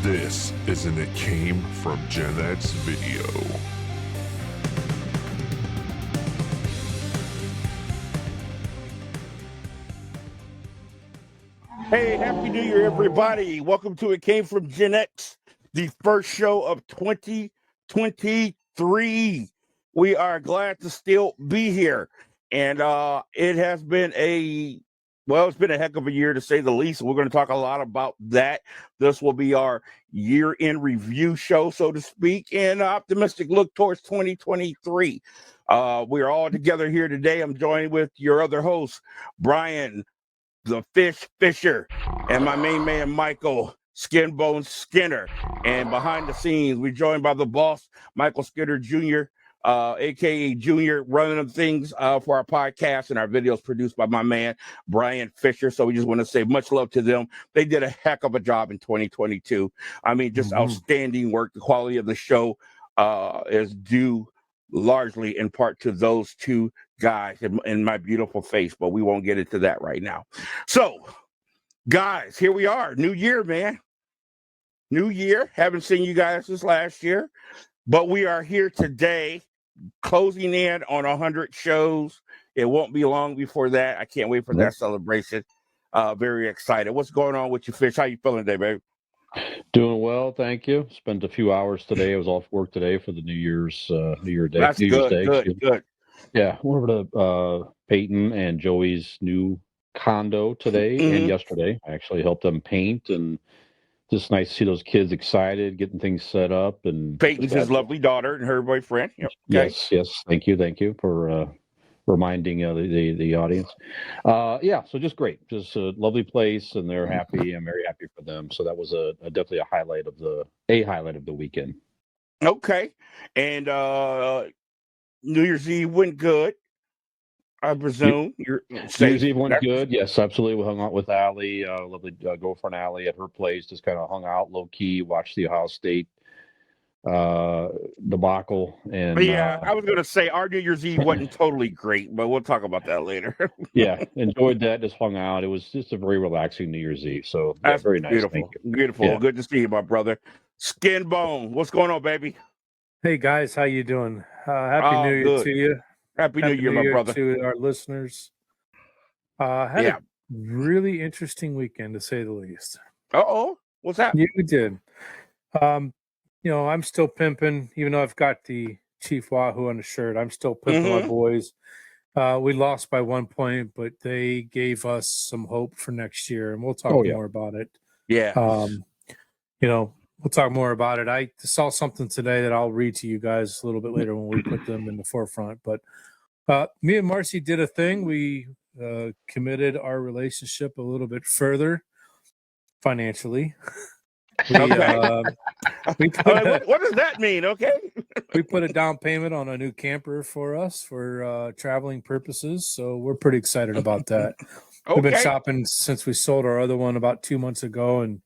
This is an It Came From GenX video. Hey, Happy New Year, everybody. Welcome to It Came From GenX, the first show of 2023. We are glad to still be here. And it has been it's been a heck of a year to say the least. We're going to talk a lot about that. This will be our year-end review show, so to speak, and optimistic look towards 2023. We're all together here today. I'm joined with your other host, Brian the Fish Fisher, and my main man, Michael Skinbone Skinner. And behind the scenes, we're joined by the boss, Michael Skinner Jr., aka Junior, running things for our podcast and our videos produced by my man, Brian Fisher. So we just want to say much love to them. They did a heck of a job in 2022. I mean, just outstanding work. The quality of the show is due largely in part to those two guys in my beautiful face, but we won't get into that right now. So, guys, here we are. New year, man. New year. Haven't seen you guys since last year, but we are here today, closing in on 100 shows. It won't be long before that. I can't wait for that celebration. Very excited. What's going on with you, Fish? How you feeling today, baby? Doing well, thank you. Spent a few hours today. I was off work today for the New Year's Day. That's New Year's Day. Good. Yeah, went over to Peyton and Joey's new condo today and yesterday. I actually helped them paint, and just nice to see those kids excited, getting things set up. And Peyton's his lovely daughter and her boyfriend. Yep. Okay. Yes. Thank you for reminding the audience. So just great, just a lovely place, and they're happy. I'm very happy for them. So that was definitely a highlight of the weekend. Okay, and New Year's Eve went good, I presume. New Year's Eve went good. Yes, absolutely. We hung out with Allie, lovely girlfriend Allie, at her place. Just kind of hung out low key, watched the Ohio State debacle. And I was gonna say our New Year's Eve wasn't totally great, but we'll talk about that later. Yeah, enjoyed that. Just hung out. It was just a very relaxing New Year's Eve. So that's very nice. Beautiful. Yeah. Good to see you, my brother. Skinbone, what's going on, baby? Hey guys, how you doing? Happy New Year to you. Happy New Year, my brother. To our listeners. Had a really interesting weekend, to say the least. What's that? Yeah, we did. I'm still pimping, even though I've got the Chief Wahoo on the shirt. I'm still pimping my boys. We lost by 1 point, but they gave us some hope for next year, and we'll talk more about it. Yeah. We'll talk more about it. I saw something today that I'll read to you guys a little bit later when we put them in the forefront. But me and Marcy did a thing. We committed our relationship a little bit further financially. What does that mean? Okay. We put a down payment on a new camper for us for traveling purposes. So we're pretty excited about that. Okay. We've been shopping since we sold our other one about 2 months ago, and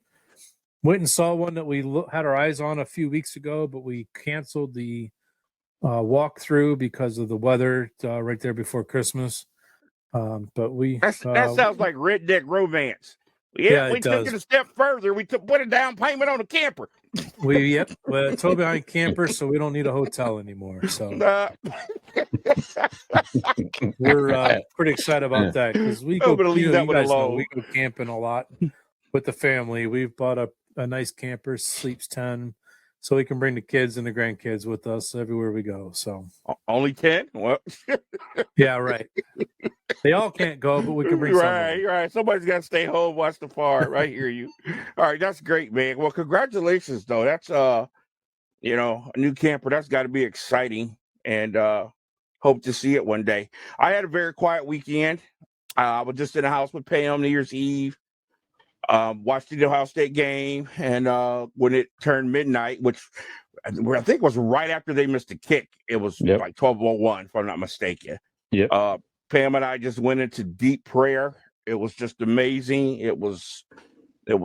went and saw one that we had our eyes on a few weeks ago, but we canceled the walkthrough because of the weather right there before Christmas. But that sounds like redneck romance. Yeah, we took it a step further. We put a down payment on a camper. Well, tow behind camper, so we don't need a hotel anymore. So we're pretty excited about that, because we go. You guys know, we go camping a lot with the family. We've bought a nice camper, sleeps 10, so we can bring the kids and the grandkids with us everywhere we go. So only 10? Well, yeah, right. They all can't go, but we can bring right. Somebody's got to stay home, watch the farm. I hear you. All right, that's great, man. Well, congratulations, though. That's a new camper. That's got to be exciting, and hope to see it one day. I had a very quiet weekend. I was just in the house with Pam New Year's Eve. Watched the Ohio State game, and when it turned midnight, which I think was right after they missed a kick, it was like 12:01, if I'm not mistaken. Yeah. Pam and I just went into deep prayer. It was just amazing. It was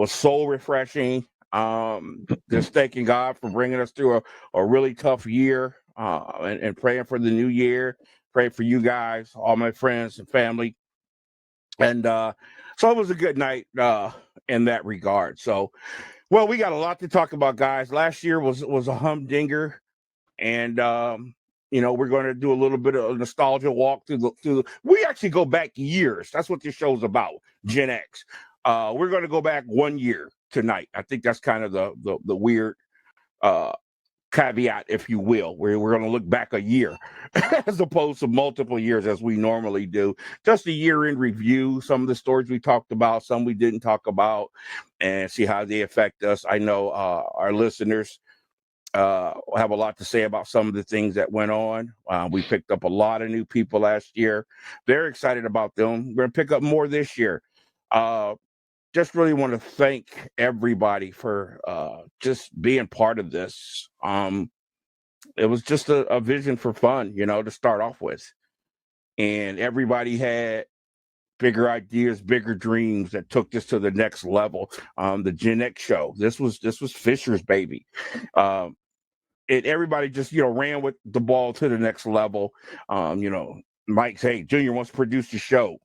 soul refreshing. Just thanking God for bringing us through a really tough year, and praying for the new year. Pray for you guys, all my friends and family. And so it was a good night in that regard. So Well, we got a lot to talk about, guys. Last year was a humdinger, and we're going to do a little bit of a nostalgia walk through the. We actually go back years. That's what this show's about. Gen X. We're going to go back 1 year tonight. I think that's kind of the weird caveat, if you will, where we're going to look back a year as opposed to multiple years as we normally do. Just a year in review, some of the stories we talked about, some we didn't talk about, and see how they affect us. I know our listeners have a lot to say about some of the things that went on. We picked up a lot of new people last year. Very excited about them. We're going to pick up more this year. Just really want to thank everybody for just being part of this. It was just a vision for fun, to start off with. And everybody had bigger ideas, bigger dreams that took this to the next level. The Gen X show, this was Fisher's baby. Everybody just, ran with the ball to the next level. Mike's, hey, Junior wants to produce the show.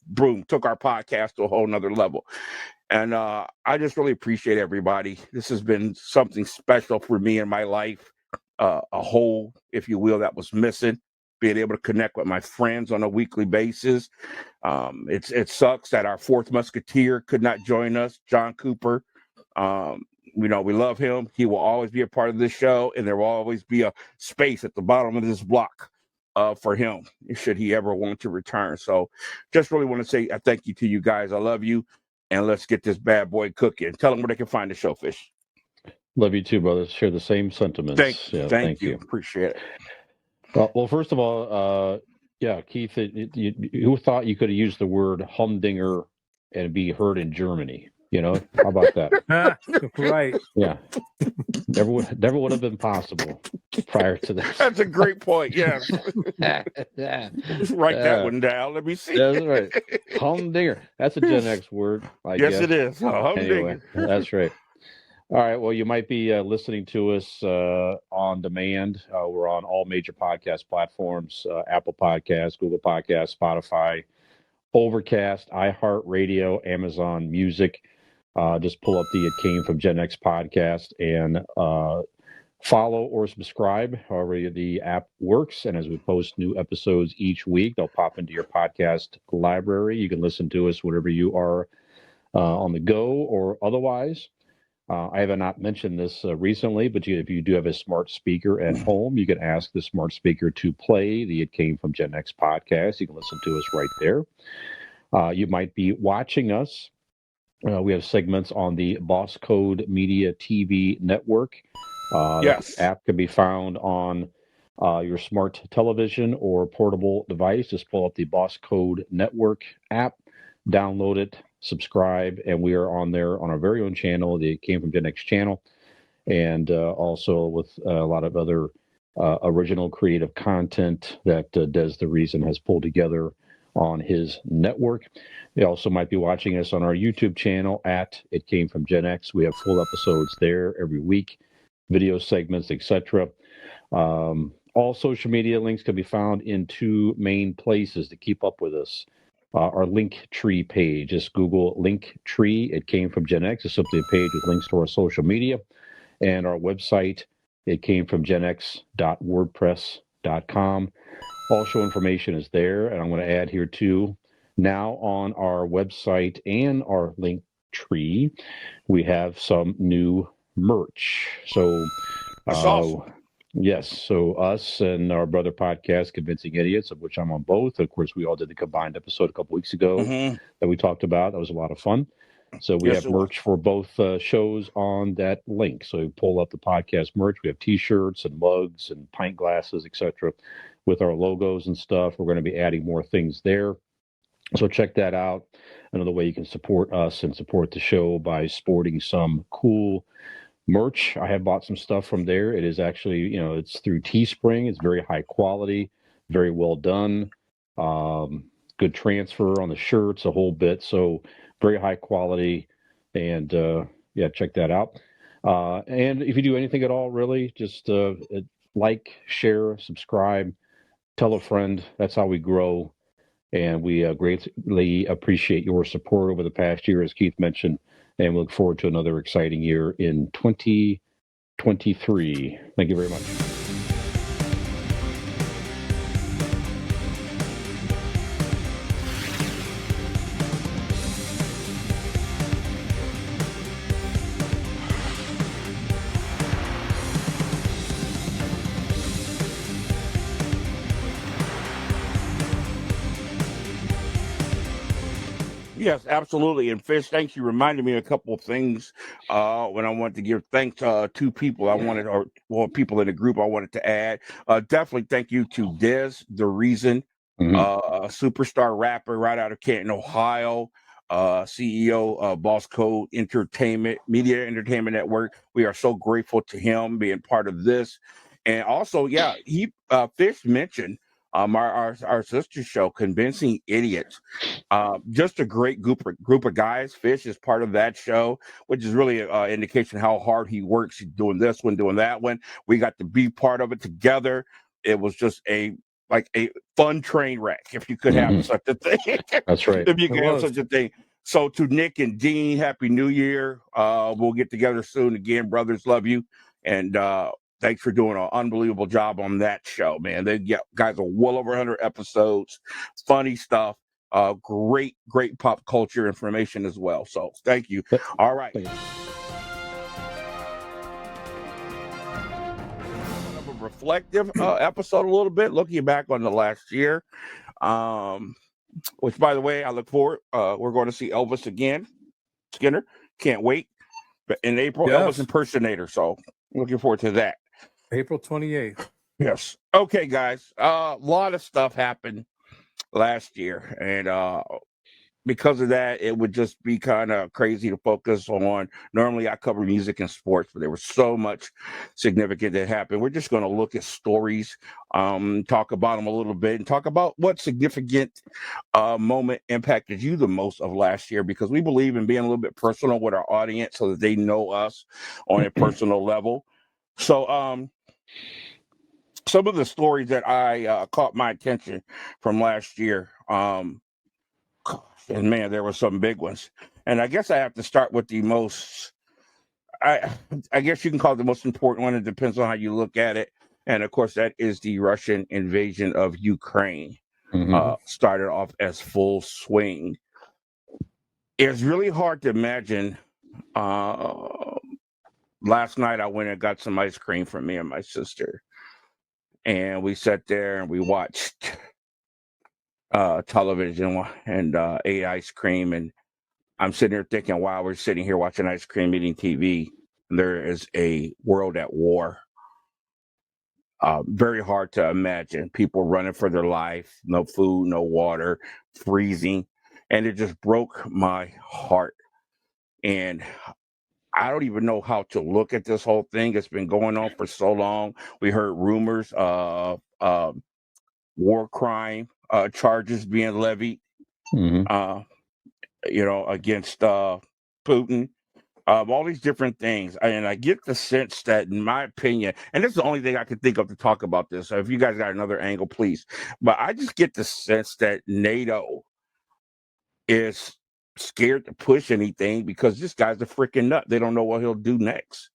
Boom, took our podcast to a whole nother level. And I just really appreciate everybody. This has been something special for me in my life, a hole, if you will, that was missing, being able to connect with my friends on a weekly basis. It sucks that our fourth musketeer could not join us, John Cooper. We love him. He will always be a part of this show, and there will always be a space at the bottom of this block for him, should he ever want to return. So just really want to say a thank you to you guys. I love you. And let's get this bad boy cooking. Tell them where they can find the show, Fish. Love you too, brothers. Share the same sentiments. Thank you. Appreciate it. Well, first of all, Keith, who thought you could have used the word humdinger and be heard in Germany? How about that? Right. Yeah. Never would have been possible prior to this. That's a great point. Yes. Write that one down. Let me see. That's right. Humdinger. That's a Gen X word, I guess. Yes, it is. Humdinger. Anyway, that's right. All right. Well, you might be listening to us on demand. We're on all major podcast platforms: Apple Podcasts, Google Podcasts, Spotify, Overcast, iHeartRadio, Amazon Music. Just pull up the It Came From Gen X podcast and follow or subscribe, however the app works. And as we post new episodes each week, they'll pop into your podcast library. You can listen to us whenever you are on the go or otherwise. I have not mentioned this recently, but if you do have a smart speaker at home, you can ask the smart speaker to play the It Came From Gen X podcast. You can listen to us right there. You might be watching us. We have segments on the Boss Code Media TV network. Yes. The app can be found on your smart television or portable device. Just pull up the Boss Code Network app, download it, subscribe, and we are on there on our very own channel, the It Came From Gen X channel, and also with a lot of other original creative content that Des the Reason has pulled together on his network. You also might be watching us on our YouTube channel at It Came From Gen X. We have full episodes there every week, video segments, etc. All social media links can be found in two main places to keep up with us. Our Linktree page, just Google Linktree. It Came From Gen X. It's simply a page with links to our social media. And our website, itcamefromgenx.wordpress.com. All show information is there, and I'm going to add here too. Now on our website and our link tree, we have some new merch. So, That's awesome. Yes, so us and our brother podcast, Convincing Idiots, of which I'm on both. Of course, we all did the combined episode a couple weeks ago that we talked about. That was a lot of fun. So we have merch for both shows on that link. So you pull up the podcast merch. We have T-shirts and mugs and pint glasses, etc., with our logos and stuff. We're going to be adding more things there. So check that out. Another way you can support us and support the show by sporting some cool merch. I have bought some stuff from there. It is actually, it's through Teespring. It's very high quality, very well done. Good transfer on the shirts, a whole bit. So very high quality. And check that out. And if you do anything at all, really, just like, share, subscribe, tell a friend. That's how we grow. And we greatly appreciate your support over the past year. As Keith mentioned, and we look forward to another exciting year in 2023. Thank you very much. Yes, absolutely. And Fish, thanks. You reminded me of a couple of things when I wanted to give thanks to people people in the group I wanted to add. Definitely thank you to Dez, the reason, a superstar rapper right out of Canton, Ohio, CEO of B.O.S.S Code Entertainment, Media Entertainment Network. We are so grateful to him being part of this. And also, yeah, Fish mentioned our sister show, Convincing Idiots. Just a great group of guys. Fish is part of that show, which is really an indication how hard he works. He's doing this one, doing that one. We got to be part of it together. It was just a fun train wreck, if you could have such a thing. That's right. If you could have such a thing. So to Nick and Dean, Happy New Year. We'll get together soon again. Brothers, love you. And thanks for doing an unbelievable job on that show, man. Guys are well over 100 episodes. Funny stuff. Great pop culture information as well. So thank you. All right. Kind of a reflective episode a little bit, looking back on the last year. Which, by the way, I look forward. We're going to see Elvis again. Skinner. Can't wait. But in April, Elvis impersonator. So looking forward to that. April 28th. Yes. Okay, guys. A lot of stuff happened last year, and because of that, it would just be kind of crazy to focus on. Normally I cover music and sports, but there was so much significant that happened. We're just going to look at stories, talk about them a little bit, and talk about what significant moment impacted you the most of last year, because we believe in being a little bit personal with our audience so that they know us on a personal level. So some of the stories that I caught my attention from last year, and man, there were some big ones. And I guess I have to start with the most, I guess you can call it the most important one. It depends on how you look at it. And of course, that is the Russian invasion of Ukraine. Started off as full swing. It's really hard to imagine. Last night I went and got some ice cream for me and my sister. And we sat there and we watched television and ate ice cream. And I'm sitting here thinking, wow, we're sitting here watching ice cream, eating TV. And there is a world at war. Very hard to imagine. People running for their life, no food, no water, freezing. And it just broke my heart. And I don't even know how to look at this whole thing. It's been going on for so long. We heard rumors of war crime charges being levied, against Putin. All these different things. And I get the sense that, in my opinion, and this is the only thing I can think of to talk about this. So if you guys got another angle, please. But I just get the sense that NATO is scared to push anything because this guy's a freaking nut. They don't know what he'll do next.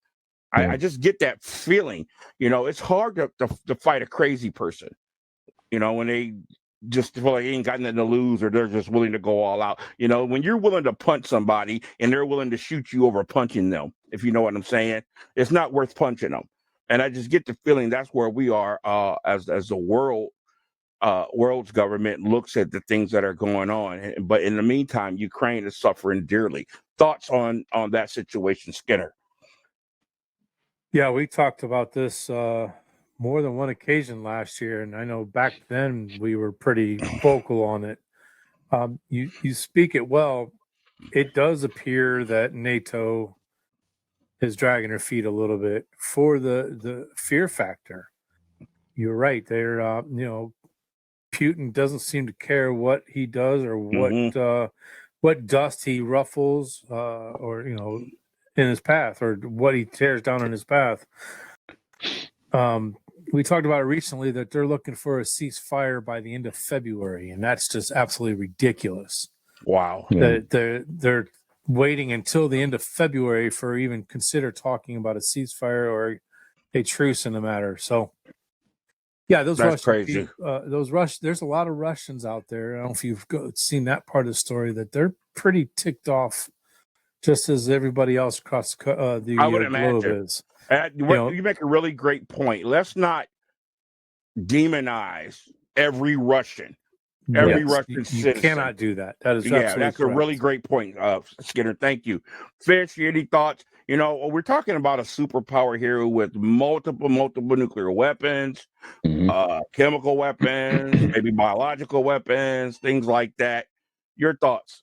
I just get that feeling. It's hard to fight a crazy person. When they just feel like they ain't got nothing to lose, or they're just willing to go all out. When you're willing to punch somebody and they're willing to shoot you over punching them, if you know what I'm saying, it's not worth punching them. And I just get the feeling that's where we are as the world's government looks at the things that are going on. But in the meantime, Ukraine is suffering dearly. Thoughts on that situation, Skinner? Yeah, we talked about this more than one occasion last year, and I know back then we were pretty vocal on it. You speak it well. It does appear that NATO is dragging her feet a little bit for the fear factor. You're right. They're Putin doesn't seem to care what he does or what dust he ruffles or in his path, or what he tears down in his path. We talked about it recently that they're looking for a ceasefire by the end of February, and that's just absolutely ridiculous. Wow. They're waiting until the end of February for even consider talking about a ceasefire or a truce in the matter. So, yeah, those That's Russian crazy. there's a lot of Russians out there. I don't know if you've seen that part of the story, that they're pretty ticked off, just as everybody else across the I would globe imagine. is. You make a really great point. Let's not demonize every Russian. Every Yes, Russian you citizen. cannot do that. That is Yeah, absolutely that's correct. a really great point, Skinner. Thank you. Fish, any thoughts? You know, we're talking about a superpower here with multiple nuclear weapons, chemical weapons, maybe biological weapons, things like that. Your thoughts?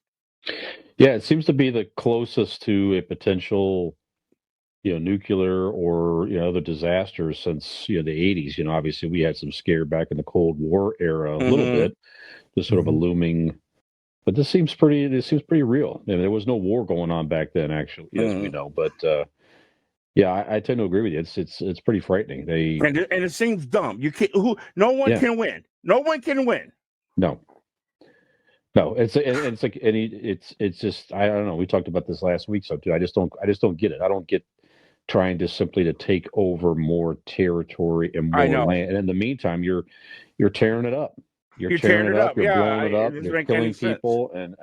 Yeah, it seems to be the closest to a potential, nuclear or other disasters since the 80s. Obviously we had some scare back in the Cold War era a little bit, just sort of a looming. But this seems pretty real. I mean, there was no war going on back then, actually, as we know. But yeah, I tend to agree with you. It's pretty frightening. And it seems dumb. You can't. No one can win. No one can win. No. It's like it's just I don't know. We talked about this last week, so too. I just don't get it. I don't get trying to simply to take over more territory and more land. And in the meantime, you're tearing it up. You're tearing it up. You're blowing it up. You're killing people, and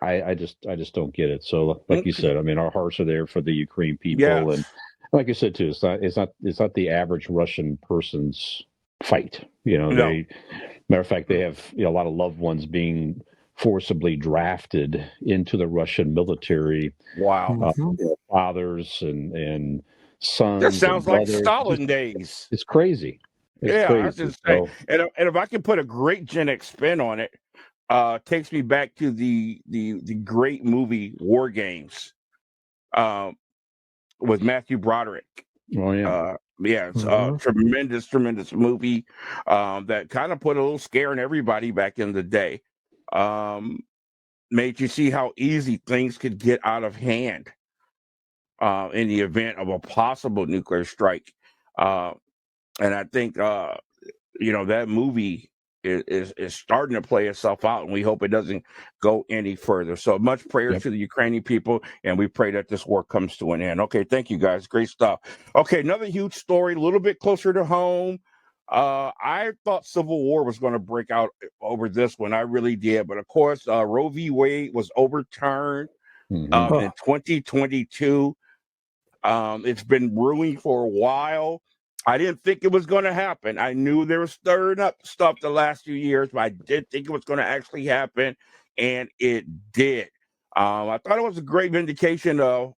I just don't get it. So, like you said, I mean, our hearts are there for the Ukraine people, and like you said too, it's not the average Russian person's fight. Matter of fact, they have a lot of loved ones being forcibly drafted into the Russian military. Wow. Fathers and sons. That sounds like brothers. Stalin days. It's crazy. It's crazy. I was just saying. And if I can put a great GenX spin on it, takes me back to the great movie War Games, with Matthew Broderick. Oh yeah. It's a tremendous movie that kind of put a little scare in everybody back in the day. Made you see how easy things could get out of hand in the event of a possible nuclear strike. And I think that movie is starting to play itself out, and we hope it doesn't go any further. So much prayers to the Ukrainian people, and we pray that this war comes to an end. Okay, thank you guys. Great stuff. Okay, another huge story, a little bit closer to home. I thought civil war was going to break out over this one. I really did. But of course, Roe v. Wade was overturned in 2022. It's been brewing for a while. I didn't think it was going to happen. I knew they were stirring up stuff the last few years, but I did think it was going to actually happen, and it did. I thought it was a great vindication of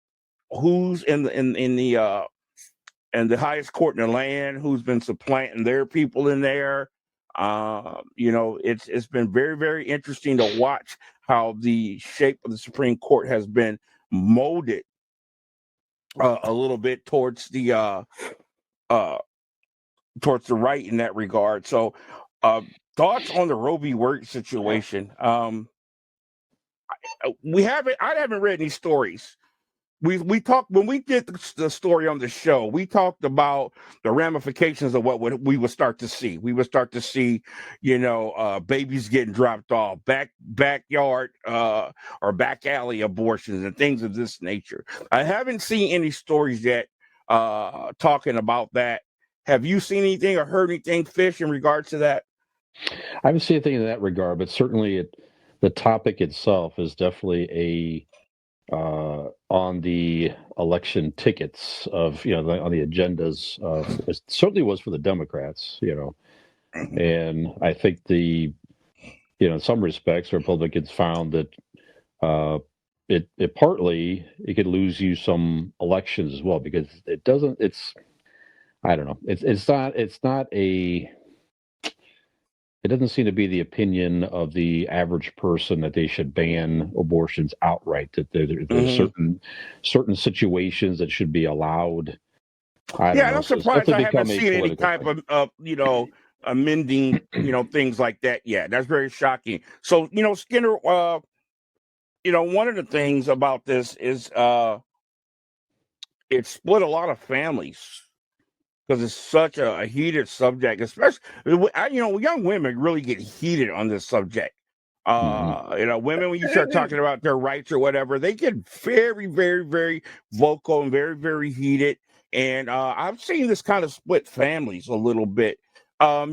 who's in the highest court in the land, who's been supplanting their people in there. It's been very, very interesting to watch how the shape of the Supreme Court has been molded a little bit towards the right in that regard. So, thoughts on the Roe v. Wade situation? I haven't read any stories. We talked when we did the story on the show. We talked about the ramifications of what we would start to see. We would start to see, babies getting dropped off, backyard or back alley abortions and things of this nature. I haven't seen any stories yet talking about that. Have you seen anything or heard anything, Fish, in regards to that? I haven't seen anything in that regard, but certainly the topic itself is definitely on the election tickets of on the agendas. It certainly was for the Democrats, and I think in some respects Republicans found that it partly it could lose you some elections as well, because I don't know, it doesn't seem to be the opinion of the average person that they should ban abortions outright. That there's certain situations that should be allowed. I'm surprised I haven't seen any type of amending things like that yet. That's very shocking. So Skinner, one of the things about this is it split a lot of families, because it's such a heated subject, especially young women really get heated on this subject. Women, when you start talking about their rights or whatever, they get very, very, very vocal and very, very heated. And I've seen this kind of split families a little bit. A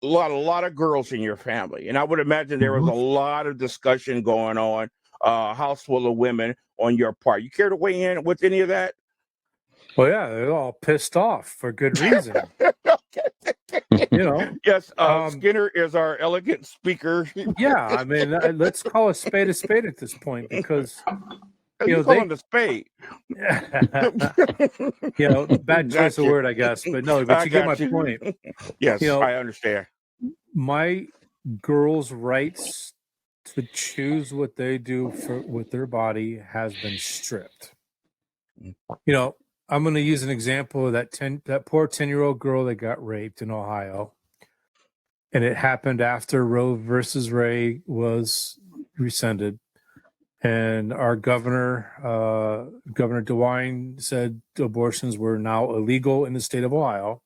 lot of girls in your family, and I would imagine there was a lot of discussion going on, house full of women on your part. You care to weigh in with any of that? Well, yeah, they're all pissed off for good reason. Yes, Skinner is our elegant speaker. Yeah, I mean, let's call a spade at this point, because you call him the spade. Bad choice of word, I guess, but no, but you get my point. Yes, I understand. My girls' rights to choose what they do with their body has been stripped. I'm going to use an example of that poor 10-year-old girl that got raped in Ohio. And it happened after Roe versus Wade was rescinded. And our Governor DeWine, said abortions were now illegal in the state of Ohio.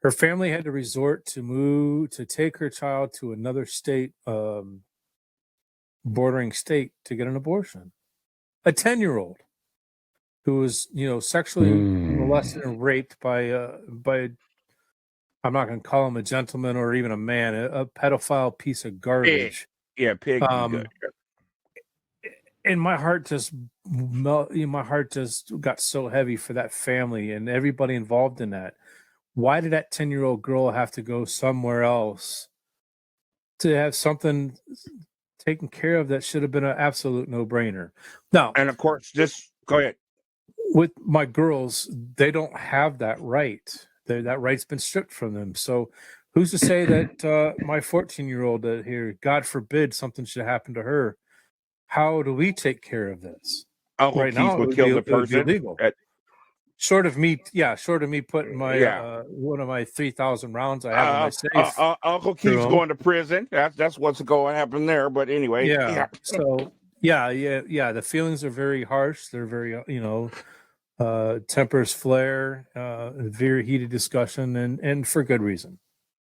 Her family had to resort to take her child to another state, bordering state, to get an abortion. A 10-year-old who was, sexually molested and raped by I'm not going to call him a gentleman or even a man, a pedophile piece of garbage. Pig. And my heart just got so heavy for that family and everybody involved in that. Why did that 10-year-old girl have to go somewhere else to have something taken care of that should have been an absolute no-brainer? Now, and of course, go ahead. With my girls, they don't have that right. That right's been stripped from them. So who's to say that my 14-year-old here, God forbid something should happen to her? How do we take care of this? Uncle right Keith now, would kill the person. Illegal. Short of me putting my one of my 3,000 rounds I have in my safe. Uncle Keith's going to prison. That's what's going to happen there. But anyway, So the feelings are very harsh. They're very tempers flare. Very heated discussion, and for good reason.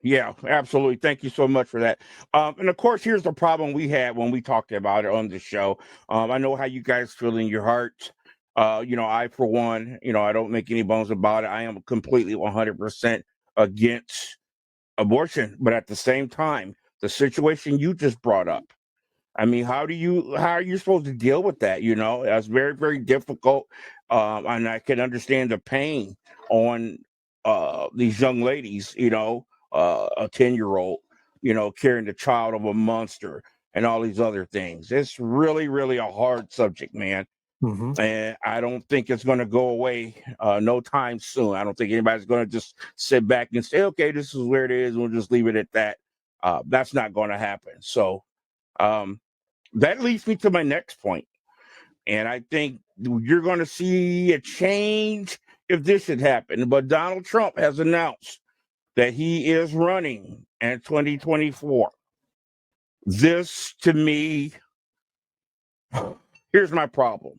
Yeah, absolutely. Thank you so much for that. And of course, here's the problem we had when we talked about it on the show. I know how you guys feel in your heart. I, for one, I don't make any bones about it. I am completely 100% against abortion. But at the same time, the situation you just brought up, I mean, how are you supposed to deal with that? That's very, very difficult. And I can understand the pain on these young ladies, a 10-year-old, carrying the child of a monster and all these other things. It's really, really a hard subject, man. And I don't think it's going to go away no time soon. I don't think anybody's going to just sit back and say, okay, this is where it is, and we'll just leave it at that. That's not going to happen. So that leads me to my next point. And I think you're going to see a change if this should happen. But Donald Trump has announced that he is running in 2024. This, to me, here's my problem.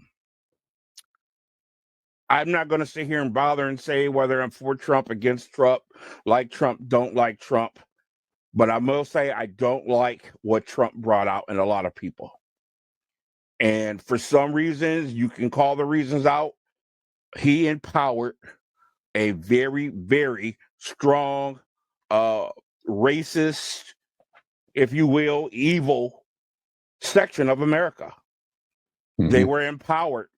I'm not going to sit here and bother and say whether I'm for Trump, against Trump, like Trump, don't like Trump. But I will say I don't like what Trump brought out in a lot of people. And for some reasons, you can call the reasons out. He empowered a very, very strong, racist, if you will, evil section of America. They were empowered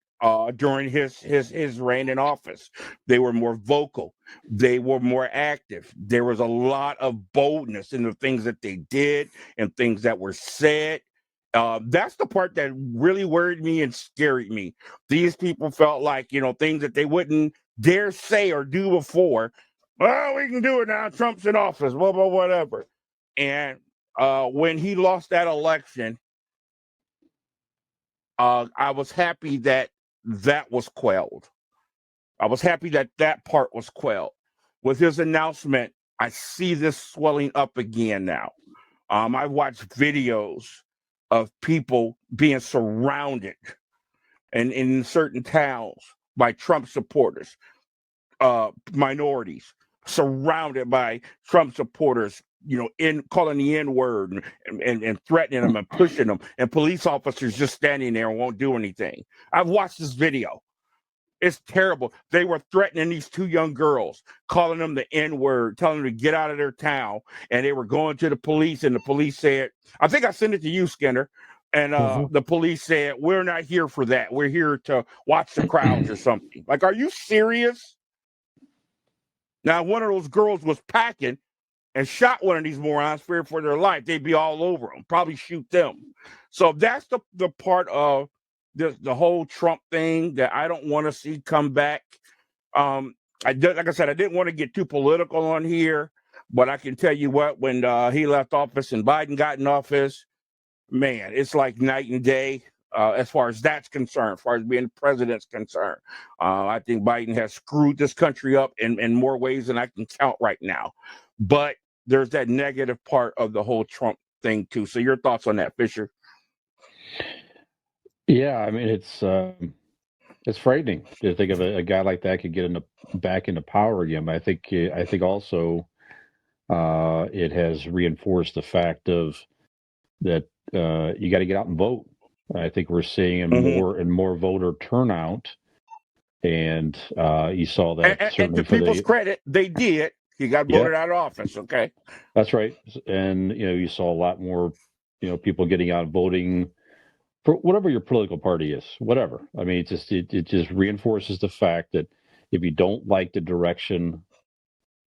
during his reign in office. They were more vocal. They were more active. There was a lot of boldness in the things that they did and things that were said. That's the part that really worried me and scared me. These people felt like, things that they wouldn't dare say or do before. Well, we can do it now. Trump's in office, blah, blah, whatever. And when he lost that election, I was happy that was quelled. I was happy that part was quelled. With his announcement, I see this swelling up again now. I watched videos of people being surrounded in certain towns by Trump supporters, minorities surrounded by Trump supporters, in calling the N-word and threatening them and pushing them, and police officers just standing there and won't do anything. I've watched this video. It's terrible. They were threatening these two young girls, calling them the N-word, telling them to get out of their town. And they were going to the police, and the police said, I think I sent it to you, Skinner. And the police said, we're not here for that. We're here to watch the crowds or something. Like, are you serious? Now, one of those girls was packing and shot one of these morons, feared for their life. They'd be all over them, probably shoot them. So that's the part of the whole Trump thing that I don't want to see come back. Like I said, I didn't want to get too political on here, but I can tell you what, when he left office and Biden got in office, man, it's like night and day as far as that's concerned, as far as being president's concerned. I think Biden has screwed this country up in more ways than I can count right now. But there's that negative part of the whole Trump thing, too. So your thoughts on that, Fisher? Yeah, I mean, it's frightening to think of a guy like that could get back into power again. But I think also it has reinforced the fact of that you got to get out and vote. I think we're seeing more and more voter turnout, and you saw that and certainly to people's credit, they did. He got voted out of office. Okay, that's right. And you saw a lot more people getting out voting for whatever your political party is, whatever. I mean, it just reinforces the fact that if you don't like the direction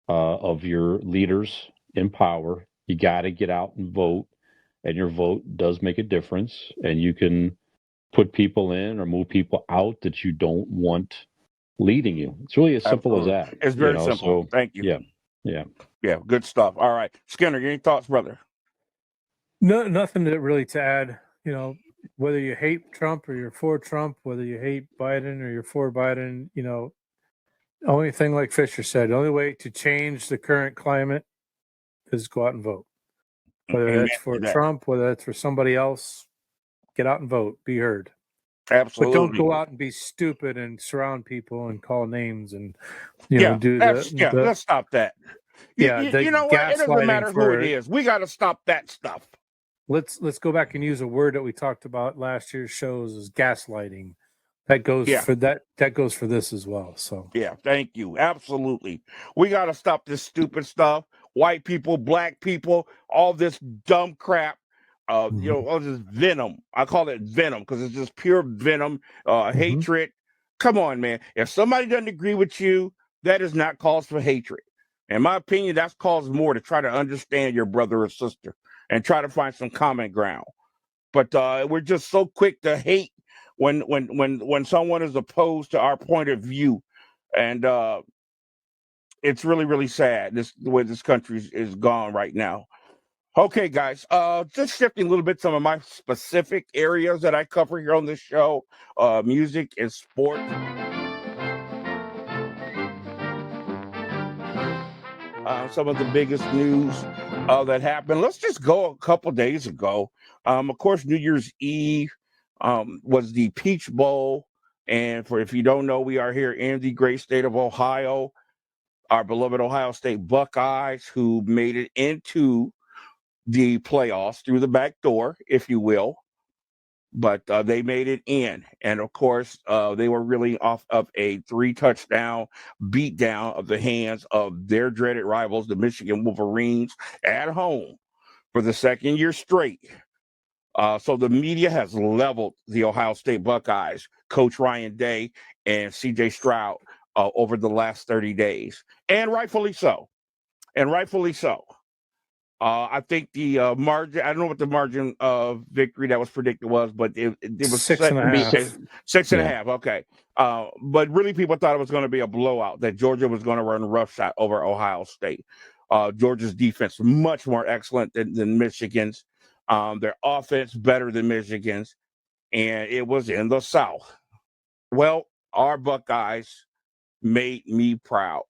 of your leaders in power, you got to get out and vote, and your vote does make a difference, and you can put people in or move people out that you don't want leading you. It's really as simple as that. It's very simple. So, thank you. Yeah. Good stuff. All right, Skinner, any thoughts, brother? No, nothing really to add. Whether you hate Trump or you're for Trump, whether you hate Biden or you're for Biden, only thing, like Fisher said, the only way to change the current climate is go out and vote. Whether that's for Trump, whether that's for somebody else, get out and vote, be heard. Absolutely. But don't go out and be stupid and surround people and call names and do the. Let's stop that. You know what? It doesn't matter who it is. We got to stop that stuff. Let's go back and use a word that we talked about last year's shows is gaslighting. That goes for that. That goes for this as well. So thank you. Absolutely, we got to stop this stupid stuff. White people, black people, all this dumb crap. All this venom. I call it venom because it's just pure venom, hatred. Come on, man. If somebody doesn't agree with you, that is not cause for hatred. In my opinion, that's cause more to try to understand your brother or sister and try to find some common ground. But we're just so quick to hate when someone is opposed to our point of view, and it's really, really sad the way this country is gone right now. Okay, guys, just shifting a little bit some of my specific areas that I cover here on this show, music and sport. Some of the biggest news that happened. Let's just go a couple days ago. Of course, New Year's Eve was the Peach Bowl. And if you don't know, we are here in the great state of Ohio, our beloved Ohio State Buckeyes, who made it into the playoffs through the back door, if you will. But they made it in. And of course, they were really off of a 3-touchdown beatdown of the hands of their dreaded rivals, the Michigan Wolverines, at home for the second year straight. So the media has leveled the Ohio State Buckeyes, Coach Ryan Day and C.J. Stroud over the last 30 days. And rightfully so. I think the margin, I don't know what the margin of victory that was predicted was, but it was 6.5. 6.5. Okay. But really people thought it was going to be a blowout, that Georgia was going to run roughshod over Ohio State. Georgia's defense much more excellent than Michigan's. Their offense better than Michigan's, and it was in the South. Well, our Buckeyes made me proud.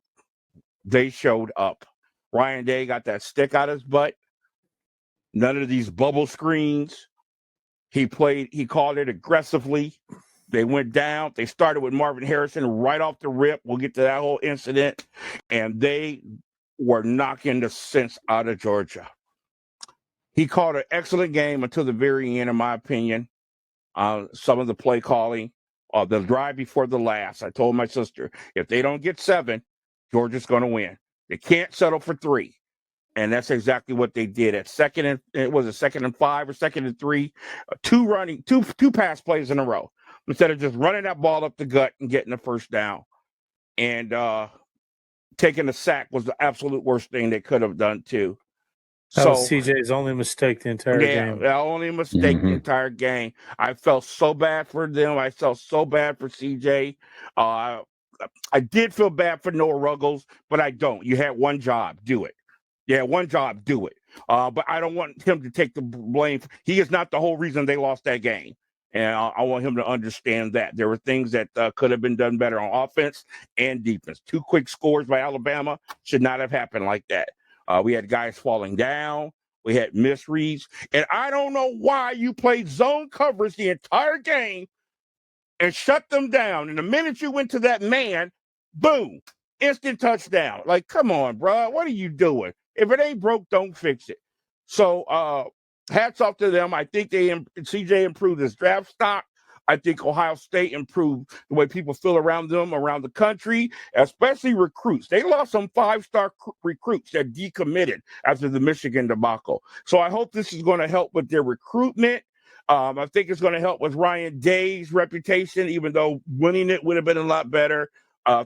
They showed up. Ryan Day got that stick out his butt. None of these bubble screens. He called it aggressively. They went down. They started with Marvin Harrison right off the rip. We'll get to that whole incident. And they were knocking the sense out of Georgia. He called an excellent game until the very end, in my opinion. Some of the play calling, the drive before the last. I told my sister, if they don't get 7, Georgia's going to win. They can't settle for 3. And that's exactly what they did at second and 5 or 2nd and 3, two pass plays in a row instead of just running that ball up the gut and getting the first down. And taking a sack was the absolute worst thing they could have done too. That was CJ's only mistake the entire game. Yeah, the only mistake the entire game. I felt so bad for them. I felt so bad for CJ. I did feel bad for Noah Ruggles, but I don't. You had one job, do it. Yeah, one job, do it. But I don't want him to take the blame. He is not the whole reason they lost that game. And I want him to understand that. There were things that could have been done better on offense and defense. 2 quick scores by Alabama should not have happened like that. We had guys falling down. We had misreads. And I don't know why you played zone coverage the entire game and shut them down. And the minute you went to that man, boom, instant touchdown. Like, come on, bro. What are you doing? If it ain't broke, don't fix it. So hats off to them. I think CJ improved his draft stock. I think Ohio State improved the way people feel around them, around the country, especially recruits. They lost some 5-star recruits that decommitted after the Michigan debacle. So I hope this is going to help with their recruitment. I think it's going to help with Ryan Day's reputation, even though winning it would have been a lot better.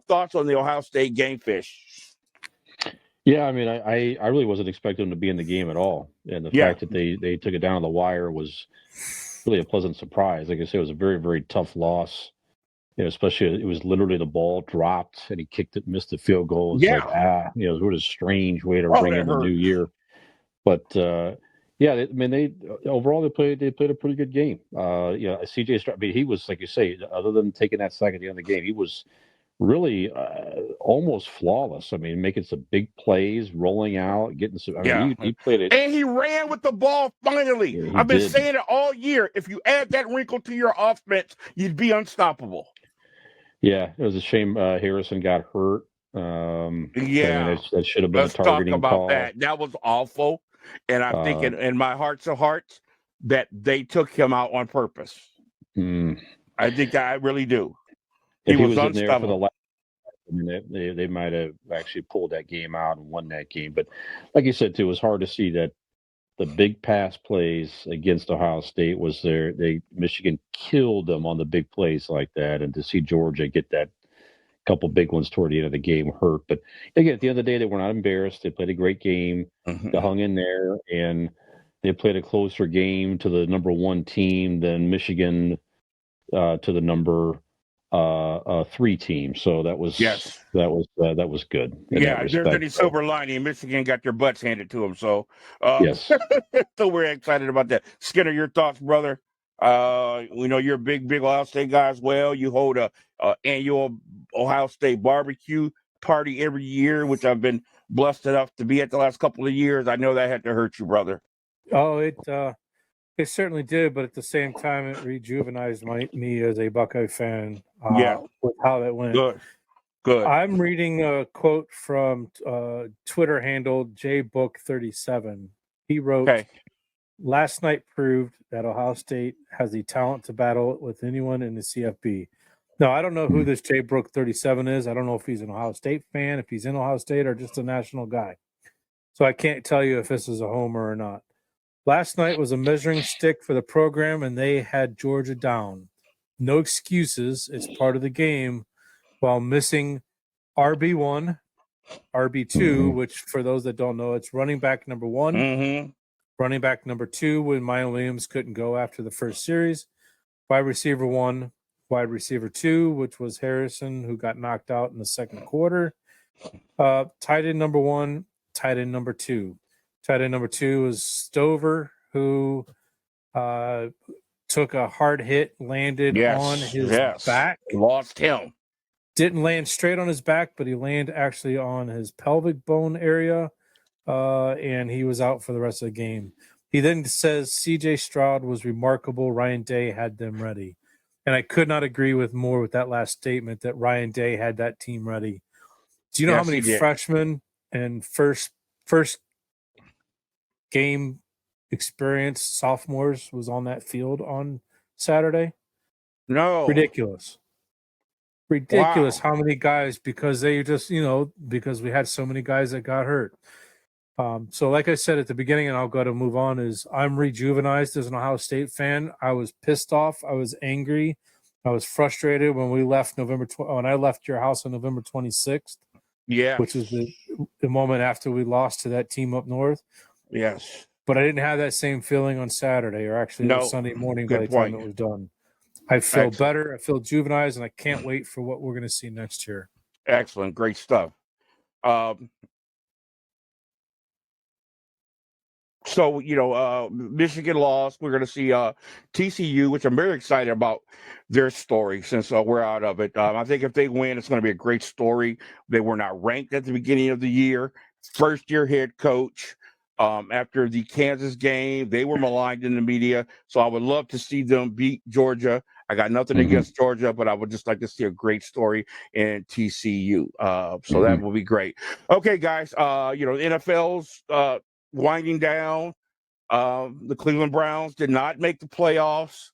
Thoughts on the Ohio State game, Fish? Yeah, I mean, I really wasn't expecting them to be in the game at all. And the fact that they took it down on the wire was really a pleasant surprise. Like I say, it was a very, very tough loss. You know, especially it was literally the ball dropped and he kicked it, missed the field goal. It's like, it was what a strange way to bring in the new year. But they overall they played a pretty good game. CJ Stroud, he was, like you say, other than taking that sack at the end of the game, he was really almost flawless. I mean, making some big plays, rolling out, getting some. He played it, and he ran with the ball. Finally, yeah, I've been saying it all year. If you add that wrinkle to your offense, you'd be unstoppable. Yeah, it was a shame Harrison got hurt. That should have been Let's a targeting talk about call. That was awful, and I think in my hearts of hearts that they took him out on purpose. I think I really do. If he was in there for the last, I mean, they might have actually pulled that game out and won that game. But like you said, too, it was hard to see that the big pass plays against Ohio State was there. Michigan killed them on the big plays like that, and to see Georgia get that couple big ones toward the end of the game hurt. But again, at the end of the day, they were not embarrassed. They played a great game. They hung in there, and they played a closer game to the number 1 team than Michigan to the number 3 team. So that was good. There's any silver lining. Michigan got their butts handed to them. So yes. So we're excited about that. Skinner, your thoughts, brother? We know you're a big Ohio State guy as well. You hold a annual Ohio State barbecue party every year, which I've been blessed enough to be at the last couple of years. I know that had to hurt you, brother. Oh, it certainly did, but at the same time, it rejuvenized me as a Buckeye fan. With how that went. Good. I'm reading a quote from Twitter handle JBook37. He wrote, "Last night proved that Ohio State has the talent to battle with anyone in the CFB." Now, I don't know who this JBrook37 is. I don't know if he's an Ohio State fan, if he's in Ohio State, or just a national guy. So I can't tell you if this is a homer or not. Last night was a measuring stick for the program, and they had Georgia down. No excuses. It's part of the game, while missing RB1, RB2, which for those that don't know, it's running back number 1, running back number 2 when Maya Williams couldn't go after the first series, wide receiver 1, wide receiver 2, which was Harrison, who got knocked out in the second quarter, tight end number 1, tight end number 2. Tight end number 2 was Stover, who took a hard hit, landed on his back. Lost him. Didn't land straight on his back, but he landed actually on his pelvic bone area, and he was out for the rest of the game. He then says CJ Stroud was remarkable. Ryan Day had them ready. And I could not agree more with that last statement that Ryan Day had that team ready. Do you know how many freshmen and first game experience sophomores was on that field on Saturday. No. Ridiculous how many guys, because they just, because we had so many guys that got hurt. So like I said at the beginning, and I'll go to move on, is I'm rejuvenized as an Ohio State fan. I was pissed off. I was angry. I was frustrated when we left when I left your house on November 26th. Yeah. Which is the moment after we lost to that team up north. Yes. But I didn't have that same feeling on Saturday, or actually it was Sunday morning by the time it was done. I feel better. I feel juvenized, and I can't wait for what we're going to see next year. Excellent. Great stuff. So, Michigan lost. We're going to see TCU, which I'm very excited about their story since we're out of it. I think if they win, it's going to be a great story. They were not ranked at the beginning of the year. First-year head coach. After the Kansas game, they were maligned in the media. So I would love to see them beat Georgia. I got nothing against Georgia, but I would just like to see a great story in TCU. So that will be great. Okay, guys, NFL's winding down. The Cleveland Browns did not make the playoffs.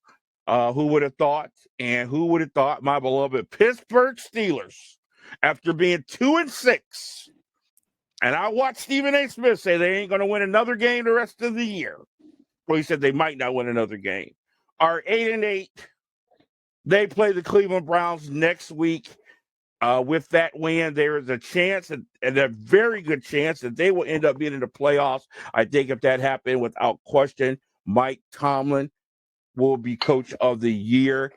Who would have thought? And who would have thought my beloved Pittsburgh Steelers, after being 2-6, and I watched Stephen A. Smith say they ain't going to win another game the rest of the year. Well, he said they might not win another game. Are 8-8. They play the Cleveland Browns next week. With that win, there is a chance, and a very good chance, that they will end up being in the playoffs. I think if that happened, without question, Mike Tomlin will be coach of the year.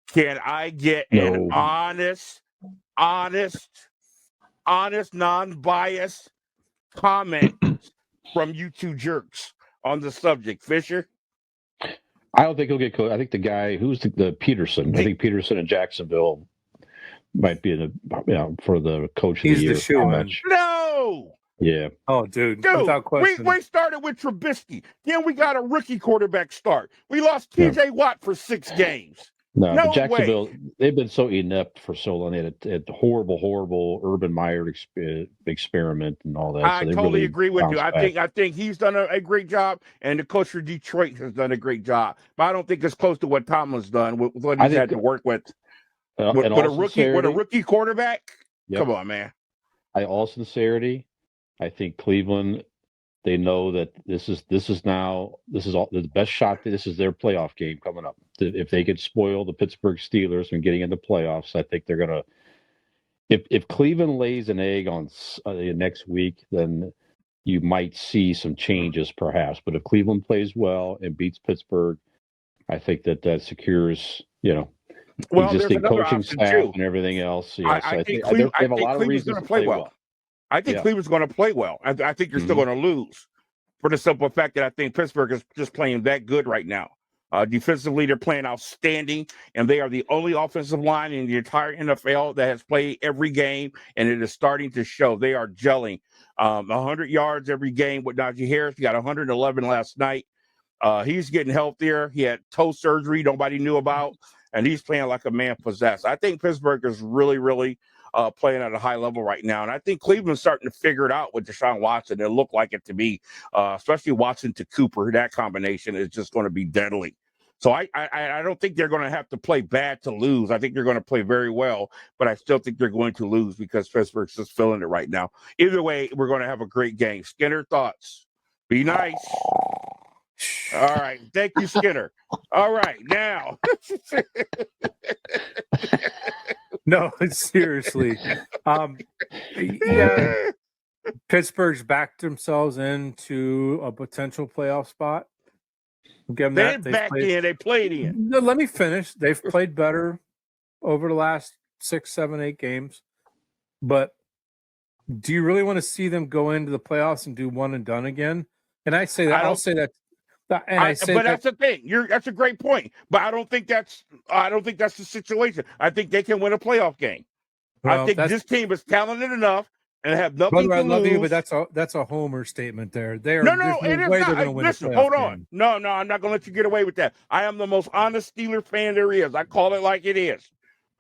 Can I get an honest, non-biased comment from you two jerks on the subject? Fisher? I don't think he'll get coached. I think the guy who's the Peterson. I think Peterson in Jacksonville might be for the coach of the year. He's the shoe-in. No. Yeah. Oh, dude, without question. We started with Trubisky. Then we got a rookie quarterback start. We lost T.J. Watt for 6 games. No, but Jacksonville, they've been so inept for so long. They had a horrible Urban Meyer experiment and all that. I totally agree with you. I think he's done a great job, and the coach for Detroit has done a great job. But I don't think it's close to what Tomlin's done with what he's had to work with. With a rookie quarterback? Yep. Come on, man. All sincerity, I think Cleveland, they know that this is the best shot. This is their playoff game coming up. If they could spoil the Pittsburgh Steelers from getting into playoffs, I think they're gonna. If Cleveland lays an egg on next week, then you might see some changes, perhaps. But if Cleveland plays well and beats Pittsburgh, I think that secures existing coaching staff and everything else. I think they have a lot of reasons to play well. I think Cleveland's going to play well. I think you're still going to lose, for the simple fact that I think Pittsburgh is just playing that good right now. Defensively, they're playing outstanding, and they are the only offensive line in the entire NFL that has played every game, and it is starting to show. They are gelling. 100 yards every game with Najee Harris. He got 111 last night. He's getting healthier. He had toe surgery nobody knew about, and he's playing like a man possessed. I think Pittsburgh is really, really playing at a high level right now. And I think Cleveland's starting to figure it out with Deshaun Watson. It looked like it to be, especially Watson to Cooper. That combination is just going to be deadly. So I don't think they're going to have to play bad to lose. I think they're going to play very well, but I still think they're going to lose because Pittsburgh's just feeling it right now. Either way, we're going to have a great game. Skinner, thoughts? Be nice. All right. Thank you, Skinner. All right. Now. No, seriously. Pittsburgh's backed themselves into a potential playoff spot. Give them they played in. No, let me finish. They've played better over the last 6, 7, 8 games. But do you really want to see them go into the playoffs and do one and done again? And I say that. I'll say that. But that's the thing. That's a great point. But I don't think that's the situation. I think they can win a playoff game. Well, I think this team is talented enough and have nothing to lose. I love you, but that's a homer statement there. No, it is not. Listen, hold on. No, I'm not going to let you get away with that. I am the most honest Steeler fan there is. I call it like it is.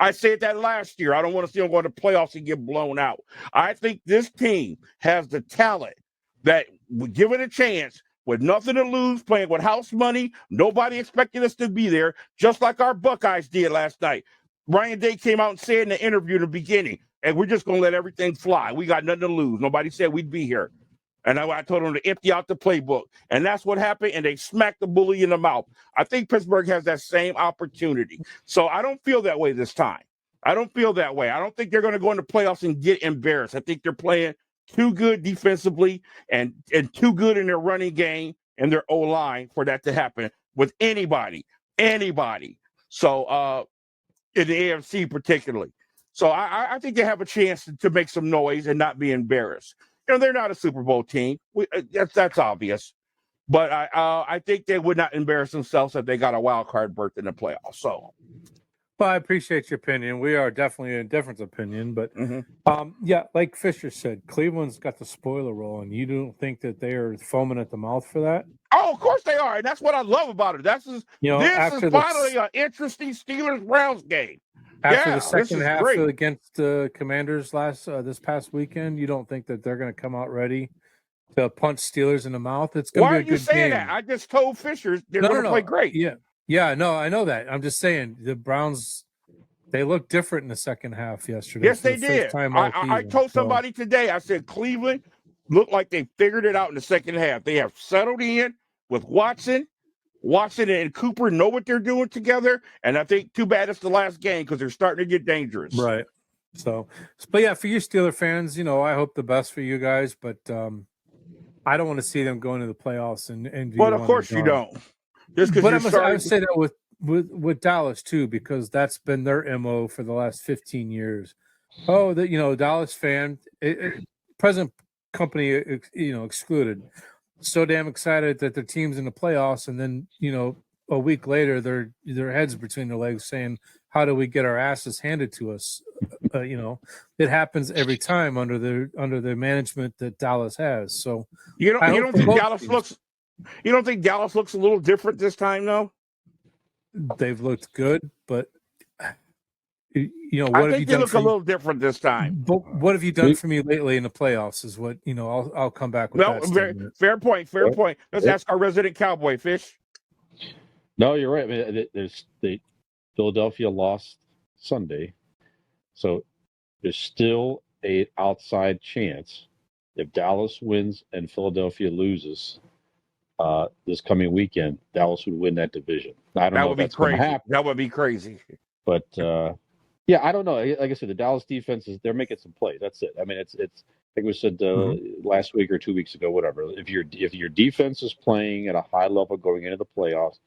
I said that last year. I don't want to see them go to the playoffs and get blown out. I think this team has the talent that would give it a chance with nothing to lose, playing with house money. Nobody expected us to be there, just like our Buckeyes did last night. Ryan Day came out and said in the interview in the beginning, and we're just going to let everything fly. We got nothing to lose. Nobody said we'd be here. And I told them to empty out the playbook. And that's what happened, and they smacked the bully in the mouth. I think Pittsburgh has that same opportunity. So I don't feel that way this time. I don't feel that way. I don't think they're going to go into playoffs and get embarrassed. I think they're playing too good defensively and too good in their running game and their O-line for that to happen with anybody. So in the AFC particularly. So I think they have a chance to make some noise and not be embarrassed. You know, they're not a Super Bowl team. That's obvious. But I think they would not embarrass themselves if they got a wild card berth in the playoffs. So, well, I appreciate your opinion. We are definitely a different opinion, but yeah, like Fisher said, Cleveland's got the spoiler roll, and you don't think that they are foaming at the mouth for that? Oh, of course they are, and that's what I love about it. This is finally an interesting Steelers-Browns game. After the second half against the Commanders this past weekend, you don't think that they're going to come out ready to punch Steelers in the mouth? It's going to be a good game. Why are you saying that? I just told Fisher they're going to play great. Yeah, no, I know that. I'm just saying the Browns, they looked different in the second half yesterday. Yes, they did. I told somebody today, I said Cleveland looked like they figured it out in the second half. They have settled in with Watson and Cooper know what they're doing together, and I think too bad it's the last game because they're starting to get dangerous. Right. So, but yeah, for you Steeler fans, you know, I hope the best for you guys, but I don't want to see them going to the playoffs and well, of course you don't. Just because I would say that with Dallas too, because that's been their MO for the last 15 years. Oh, Dallas fan, present company, excluded. So damn excited that their team's in the playoffs, and then a week later their heads between their legs saying, how do we get our asses handed to us? It happens every time under the management that Dallas has. So you don't think Dallas looks a little different this time though? They've looked good, but what have you done? They look a little different this time. But what have you done for me lately in the playoffs? Is what I'll come back with. Fair point. Let's ask our resident cowboy, Fish. No, you're right. I mean, Philadelphia lost Sunday, so there's still an outside chance if Dallas wins and Philadelphia loses this coming weekend, Dallas would win that division. I don't know if that's going to happen. That would be crazy. But yeah, I don't know. Like I said, the Dallas defense they're making some plays. That's it. I mean, it's. I think we said last week or 2 weeks ago, whatever. If your defense is playing at a high level going into the playoffs,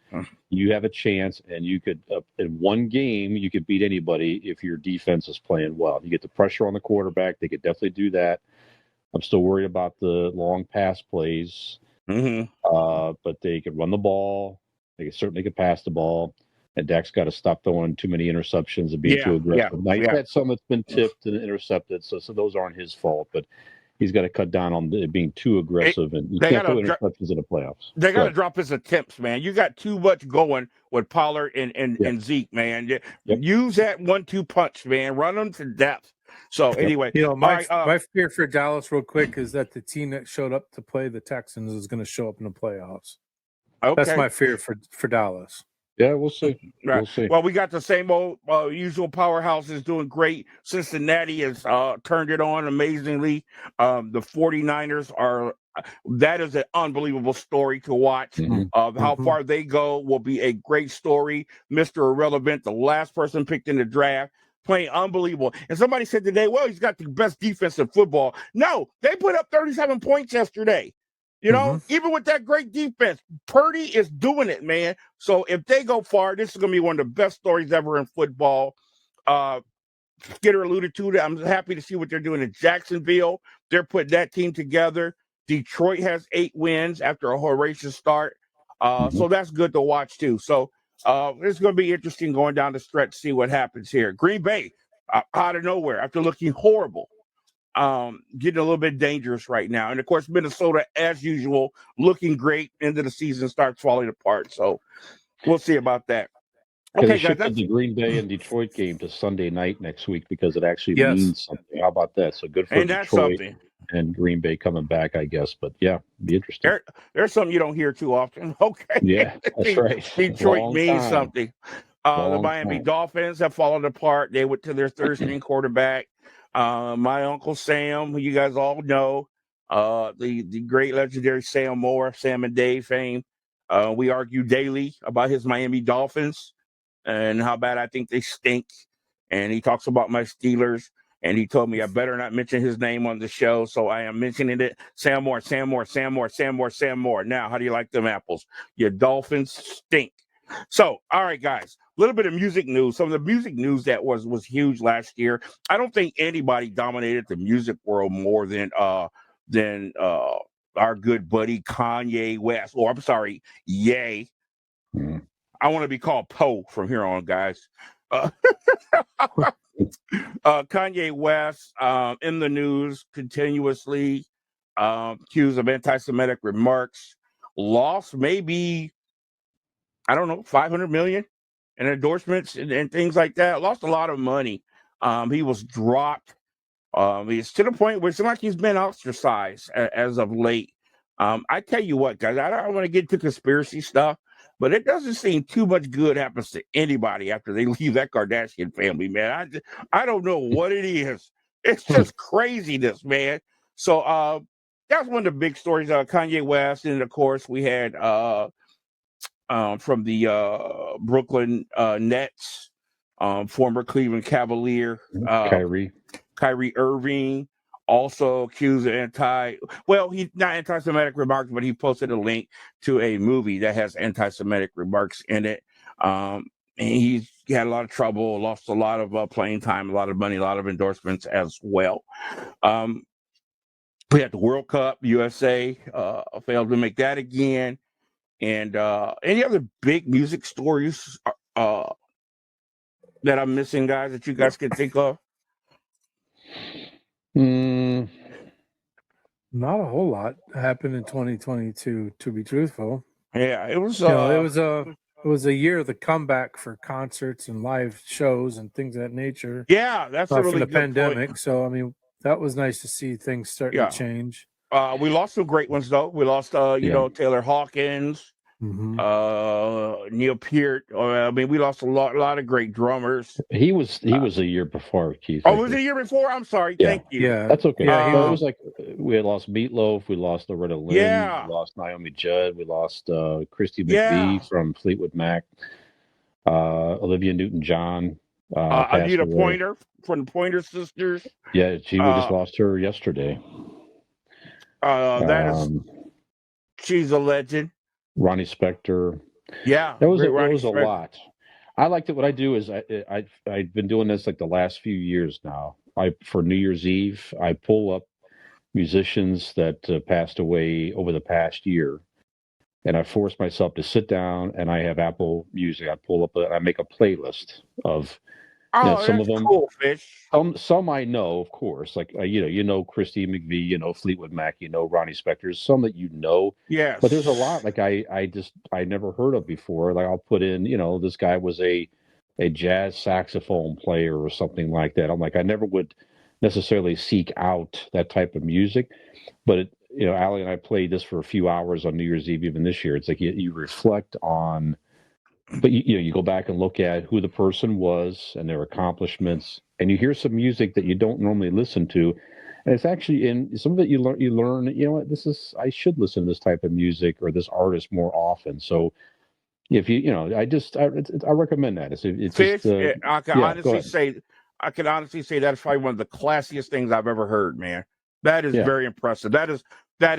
you have a chance, and you could in one game you could beat anybody if your defense is playing well. You get the pressure on the quarterback; they could definitely do that. I'm still worried about the long pass plays, but they could run the ball. They certainly could pass the ball. And Dak's got to stop throwing too many interceptions and being too aggressive. Now, he's had some that's been tipped and intercepted, so those aren't his fault. But he's got to cut down on being too aggressive, and you can't throw interceptions in the playoffs. They got to drop his attempts, man. You got too much going with Pollard and Zeke, man. Use that 1-2 punch, man. Run them to death. So anyway, my fear for Dallas, real quick, is that the team that showed up to play the Texans is going to show up in the playoffs. Okay. That's my fear for Dallas. Yeah, we'll see. Right. We'll see. Well, we got the same old usual powerhouses doing great. Cincinnati has turned it on amazingly. The 49ers that is an unbelievable story to watch. How far they go will be a great story. Mr. Irrelevant, the last person picked in the draft, playing unbelievable. And somebody said today, well, he's got the best defense in football. No, they put up 37 points yesterday. Even with that great defense, Purdy is doing it, man. So if they go far, this is going to be one of the best stories ever in football. Skinner alluded to that. I'm happy to see what they're doing in Jacksonville. They're putting that team together. Detroit has 8 wins after a horrendous start. So that's good to watch, too. So it's going to be interesting going down the stretch to see what happens here. Green Bay, out of nowhere, after looking horrible. Getting a little bit dangerous right now. And, of course, Minnesota, as usual, looking great. End of the season starts falling apart. So we'll see about that. They Okay, guys, shifted the Green Bay and Detroit game to Sunday night next week because it actually Yes. means something. How about that? So good for and that's Detroit something. and Green Bay coming back, I guess. But yeah, be interesting. There's something you don't hear too often. Okay. Yeah, that's right. Detroit Long means time. something. The Long Miami time. Dolphins have fallen apart. They went to their third string quarterback. My Uncle Sam, who you guys all know, the great legendary Sam Moore, Sam and Dave fame. We argue daily about his Miami Dolphins and how bad I think they stink. And he talks about my Steelers. And he told me I better not mention his name on the show. So I am mentioning it. Sam Moore, Sam Moore, Sam Moore, Sam Moore, Sam Moore. Now, how do you like them apples? Your Dolphins stink. So, all right, guys, a little bit of music news. Some of the music news that was huge last year. I don't think anybody dominated the music world more than our good buddy Kanye West. Or I'm sorry, Ye. I want to be called Poe from here on, guys. Kanye West in the news continuously, accused of anti-Semitic remarks, lost maybe, I don't know, 500 million in endorsements and things like that. Lost a lot of money. He was dropped. It's to the point where it seems like he's been ostracized as of late. I tell you what, guys, I don't want to get into conspiracy stuff, but it doesn't seem too much good happens to anybody after they leave that Kardashian family, man. I don't know what it is. It's just craziness, man. So that's one of the big stories. Kanye West, and of course we had from the Brooklyn Nets, former Cleveland Cavalier, Kyrie Irving, also accused of he's not anti-Semitic remarks, but he posted a link to a movie that has anti-Semitic remarks in it. And he had a lot of trouble, lost a lot of playing time, a lot of money, a lot of endorsements as well. We had the World Cup, USA failed to make that again. And any other big music stories that I'm missing, guys, that you guys can think of? Not a whole lot happened in 2022, to be truthful. Yeah, it was. It was a year of the comeback for concerts and live shows and things of that nature. Yeah, that's a really from the good pandemic. point. So I mean, that was nice to see things starting to change. We lost some great ones though. We lost, Taylor Hawkins. Neil Peart. I mean, we lost a lot of great drummers. He was a year before, Keith. Oh, was it a year before? I'm sorry. Yeah. Thank you. Yeah, that's okay. Yeah, it was like we had lost Meatloaf, we lost Loretta Lynn, we lost Naomi Judd, we lost Christy McVie from Fleetwood Mac, Olivia Newton-John. Anita Pointer from the Pointer Sisters. Yeah, we just lost her yesterday. She's a legend. Ronnie Spector. Yeah, that was a lot. I liked it. What I do is I've been doing this like the last few years now. For New Year's Eve, I pull up musicians that passed away over the past year, and I force myself to sit down and I have Apple Music. I pull up I make a playlist of some of them. Cool, Fish. Some I know, of course, like Christy McVie, Fleetwood Mac, Ronnie Spector. Some that yes, but there's a lot like I never heard of before. Like I'll put in, this guy was a jazz saxophone player or something like that. I'm like, I never would necessarily seek out that type of music, but Allie and I played this for a few hours on New Year's Eve, even this year. It's like you reflect on. But you go back and look at who the person was and their accomplishments, and you hear some music that you don't normally listen to, and it's actually in some of it you learn. I should listen to this type of music or this artist more often. So if I recommend that. It's Fish. just, I can honestly say that's probably one of the classiest things I've ever heard, man. That is very impressive. That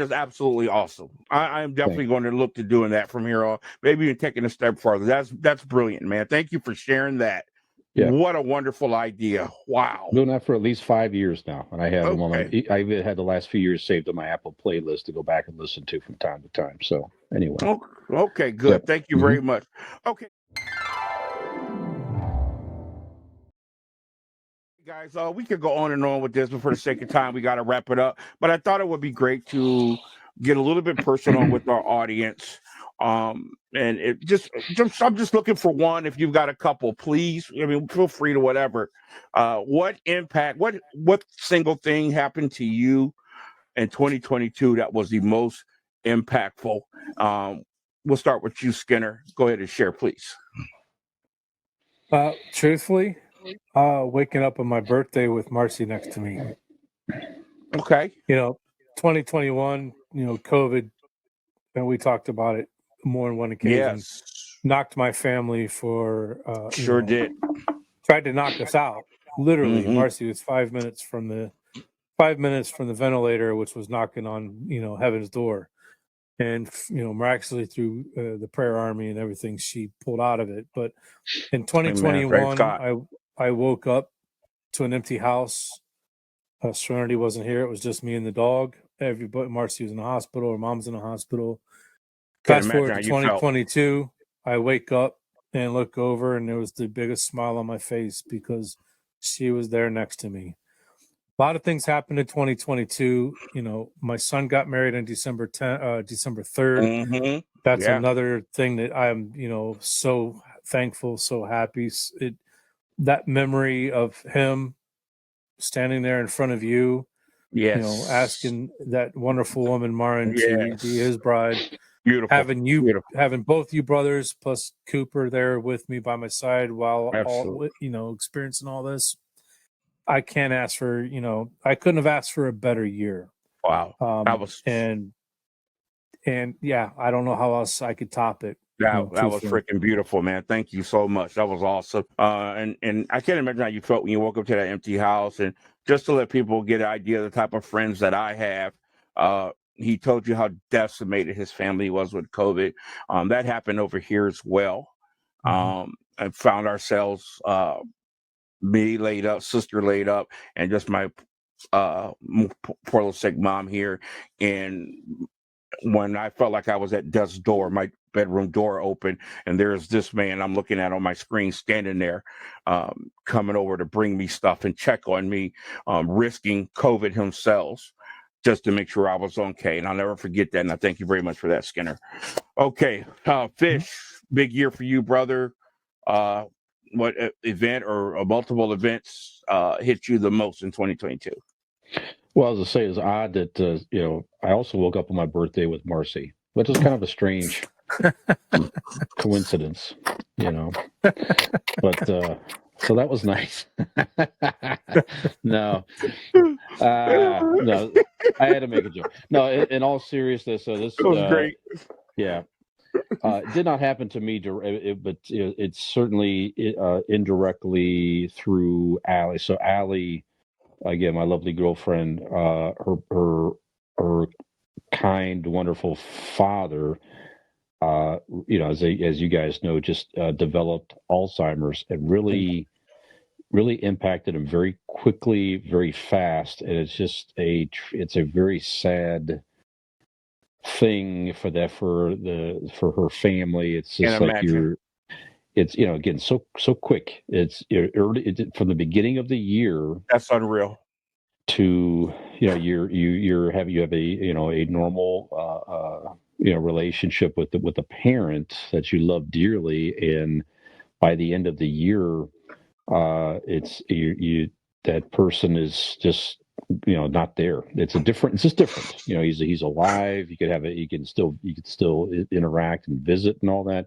is absolutely awesome. I am definitely going to look to doing that from here on. Maybe even taking a step further. That's brilliant, man. Thank you for sharing that. Yeah. What a wonderful idea. Wow. Doing that for at least 5 years now. And I have them on I've had the last few years saved on my Apple playlist to go back and listen to from time to time. So anyway. Okay, good. Yep. Thank you very much. Okay. Guys, we could go on and on with this, but for the sake of time, we got to wrap it up. But I thought it would be great to get a little bit personal with our audience. And I'm just looking for one. If you've got a couple, please. I mean, feel free to whatever. What impact? What single thing happened to you in 2022 that was the most impactful? We'll start with you, Skinner. Go ahead and share, please. Truthfully, waking up on my birthday with Marcy next to me. Okay. 2021, COVID, and we talked about it more than one occasion. Yes. Knocked my family for Sure did. Tried to knock us out. Literally, Mhm. Marcy was 5 minutes from the ventilator, which was knocking on heaven's door, and miraculously through the prayer army and everything, she pulled out of it. But in 2021, I woke up to an empty house. Serenity wasn't here. It was just me and the dog. Everybody, Marcy was in the hospital. Her mom's in the hospital. Fast forward to 2022, I wake up and look over, and there was the biggest smile on my face because she was there next to me. A lot of things happened in 2022. My son got married on December 3rd. Mm-hmm. That's another thing that I'm, so thankful, so happy. That memory of him standing there in front of you, yes, asking that wonderful woman, Marin, to be his bride. Beautiful. Having both you brothers plus Cooper there with me by my side while experiencing all this. I can't ask for, I couldn't have asked for a better year. Wow. That was and yeah, I don't know how else I could top it. That was freaking beautiful, man. Thank you so much. That was awesome. And I can't imagine how you felt when you woke up to that empty house. And just to let people get an idea of the type of friends that I have, he told you how decimated his family was with COVID. That happened over here as well. And found ourselves, me laid up, sister laid up, and just my poor little sick mom here. And when I felt like I was at death's door, my bedroom door open, and there's this man I'm looking at on my screen standing there, coming over to bring me stuff and check on me, risking COVID himself just to make sure I was okay. And I'll never forget that. And I thank you very much for that, Skinner. Okay, Fish, big year for you, brother. What event or multiple events hit you the most in 2022? Well, as I say, it's odd that I also woke up on my birthday with Marcy, which is kind of a strange coincidence, But so that was nice. No, I had to make a joke. No, in all seriousness, this was great. Yeah. It did not happen to me, but it's certainly indirectly through Allie. So Allie, again, my lovely girlfriend, her kind, wonderful father, as you guys know, just developed Alzheimer's and really impacted him very quickly, very fast, and it's just it's a very sad thing for her family. It's just like it's again so quick. It's early from the beginning of the year. That's unreal. To you have a normal relationship with the parent that you love dearly, and by the end of the year, it's that person is just not there. It's just different. He's alive. You could still interact and visit and all that,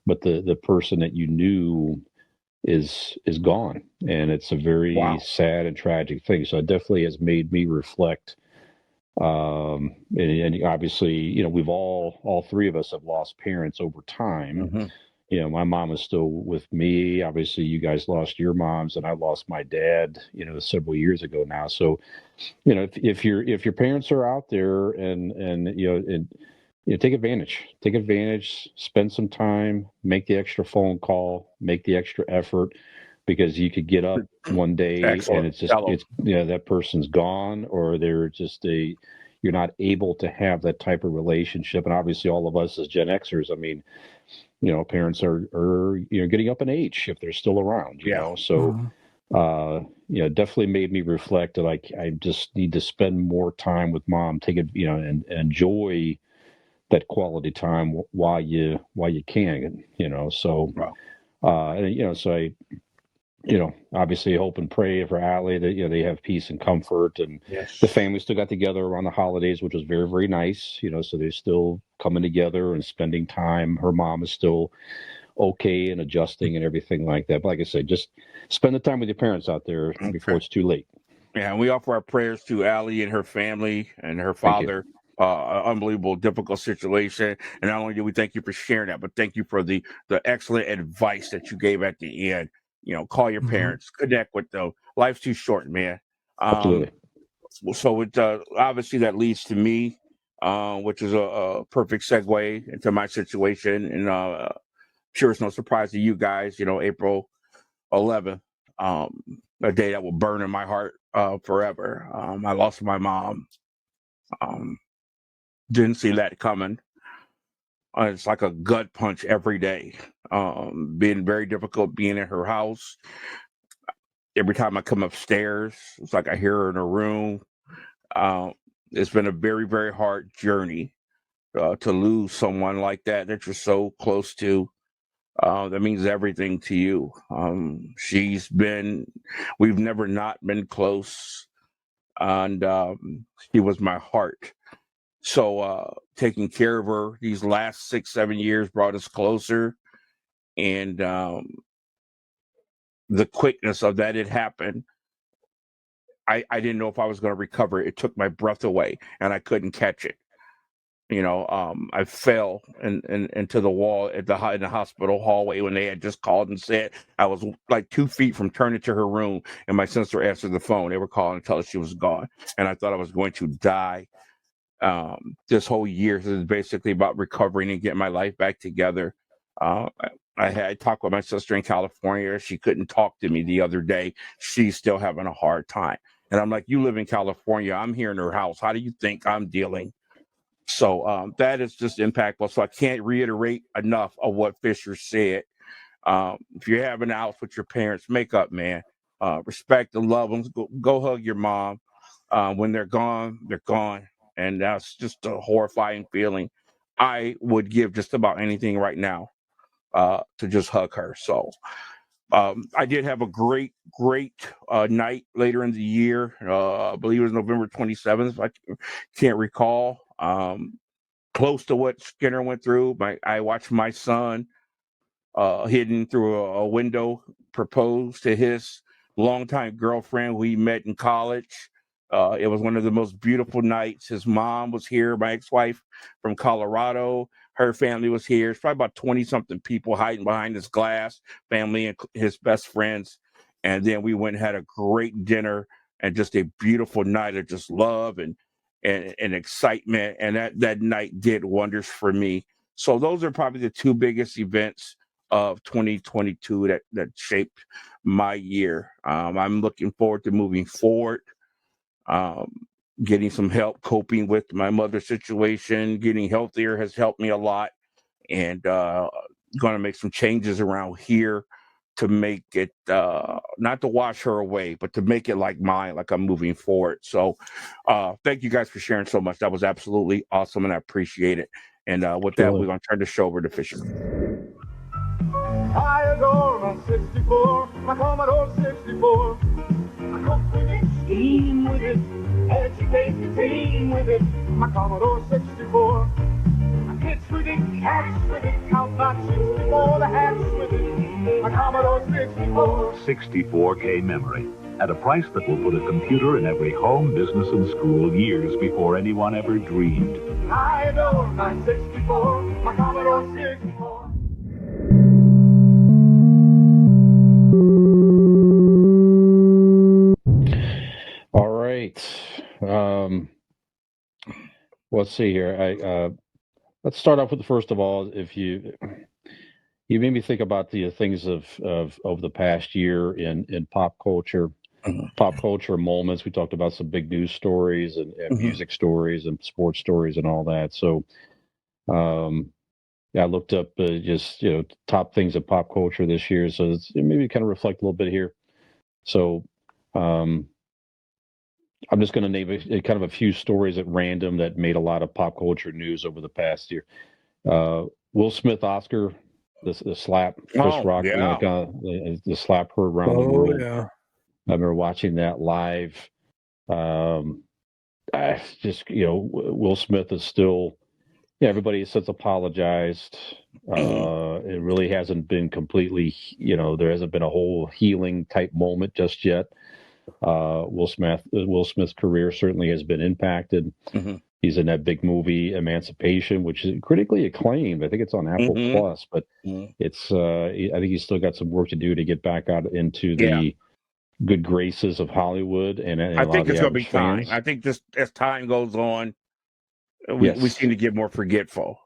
but the person that you knew is gone, and it's a very sad and tragic thing. So it definitely has made me reflect. And obviously, we've all three of us have lost parents over time. My mom is still with me. Obviously, you guys lost your moms, and I lost my dad, several years ago now. So, if your parents are out there and take advantage, spend some time, make the extra phone call, make the extra effort, because you could get up one day and it's just that person's gone, or they're just you're not able to have that type of relationship. And obviously, all of us as Gen Xers, I mean, parents are getting up in age if they're still around. So definitely made me reflect that I just need to spend more time with mom, take it, and enjoy that quality time while you can, So, so I, obviously hope and pray for Allie that they have peace and comfort, and Yes. the family still got together around the holidays, which was very, very nice. So they're still coming together and spending time. Her mom is still okay and adjusting and everything like that. But like I said, just spend the time with your parents out there before it's too late. Yeah, and we offer our prayers to Allie and her family and her Thank you. father. Unbelievable, difficult situation. And not only do we thank you for sharing that, but thank you for the excellent advice that you gave at the end. Call your parents, connect with them. Life's too short, man. Absolutely. So it obviously that leads to me, which is a perfect segue into my situation. And sure, it's no surprise to you guys. April 11th, a day that will burn in my heart forever. I lost my mom. Didn't see that coming. It's like a gut punch every day. Being very difficult being in her house. Every time I come upstairs, it's like I hear her in her room. It's been a very, very hard journey to lose someone like that you're so close to. That means everything to you. We've never not been close, and she was my heart. So taking care of her these last 6-7 years brought us closer, and the quickness of that it happened. I didn't know if I was going to recover. It took my breath away, and I couldn't catch it. I fell into the wall in the hospital hallway when they had just called and said I was like 2 feet from turning to her room, and my sister answered the phone. They were calling to tell us she was gone, and I thought I was going to die. This whole year is basically about recovering and getting my life back together. Uh, I talked with my sister in California. She couldn't talk to me the other day. She's still having a hard time. And I'm like, you live in California. I'm here in her house. How do you think I'm dealing? So that is just impactful. So I can't reiterate enough of what Fisher said. If you're having outs with your parents, make up, man. Respect and love them. Go hug your mom. When they're gone, they're gone. And that's just a horrifying feeling. I would give just about anything right now to just hug her. So I did have a great night later in the year. I believe it was November 27th, if I can't recall. Close to what Skinner went through. I watched my son hidden through a window propose to his longtime girlfriend who he met in college. It was one of the most beautiful nights. His mom was here, my ex-wife from Colorado. Her family was here. It's probably about 20-something people hiding behind this glass, family and his best friends. And then we went and had a great dinner and just a beautiful night of just love and excitement. And that night did wonders for me. So those are probably the two biggest events of 2022 that shaped my year. I'm looking forward to moving forward, getting some help coping with my mother's situation. Getting healthier has helped me a lot, and going to make some changes around here to make it not to wash her away, but to make it like mine, like I'm moving forward. So thank you guys for sharing so much. That was absolutely awesome, and I appreciate it. And with that, we're going to turn the show over to Fisher. I adore my 64, my Commodore 64. I cook with it, steam with it, educate the team with it, my Commodore 64. I pitch with it, catch with it, count my 64, the hats with it, my Commodore 64. 64K memory, at a price that will put a computer in every home, business, and school years before anyone ever dreamed. I adore my 64, my Commodore 64. All right. Let's see here. Let's start off with first of all, if you made me think about the things of the past year in pop culture, pop culture moments. We talked about some big news stories and music stories and sports stories and all that. So, I looked up just top things of pop culture this year. So maybe kind of reflect a little bit here. So, I'm just going to name kind of a few stories at random that made a lot of pop culture news over the past year. Will Smith Oscar, the slap, Chris Rock, yeah. the slap heard around the world. Yeah. I remember watching that live. Will Smith is still, everybody has since apologized. It really hasn't been completely, there hasn't been a whole healing type moment just yet. Will Smith's career certainly has been impacted. Mm-hmm. He's in that big movie Emancipation, which is critically acclaimed. I think it's on Apple Plus, but it's I think he's still got some work to do to get back out into the good graces of Hollywood and I a lot think of it's the going to be average fans. time. I think just as time goes on, we seem to get more forgetful.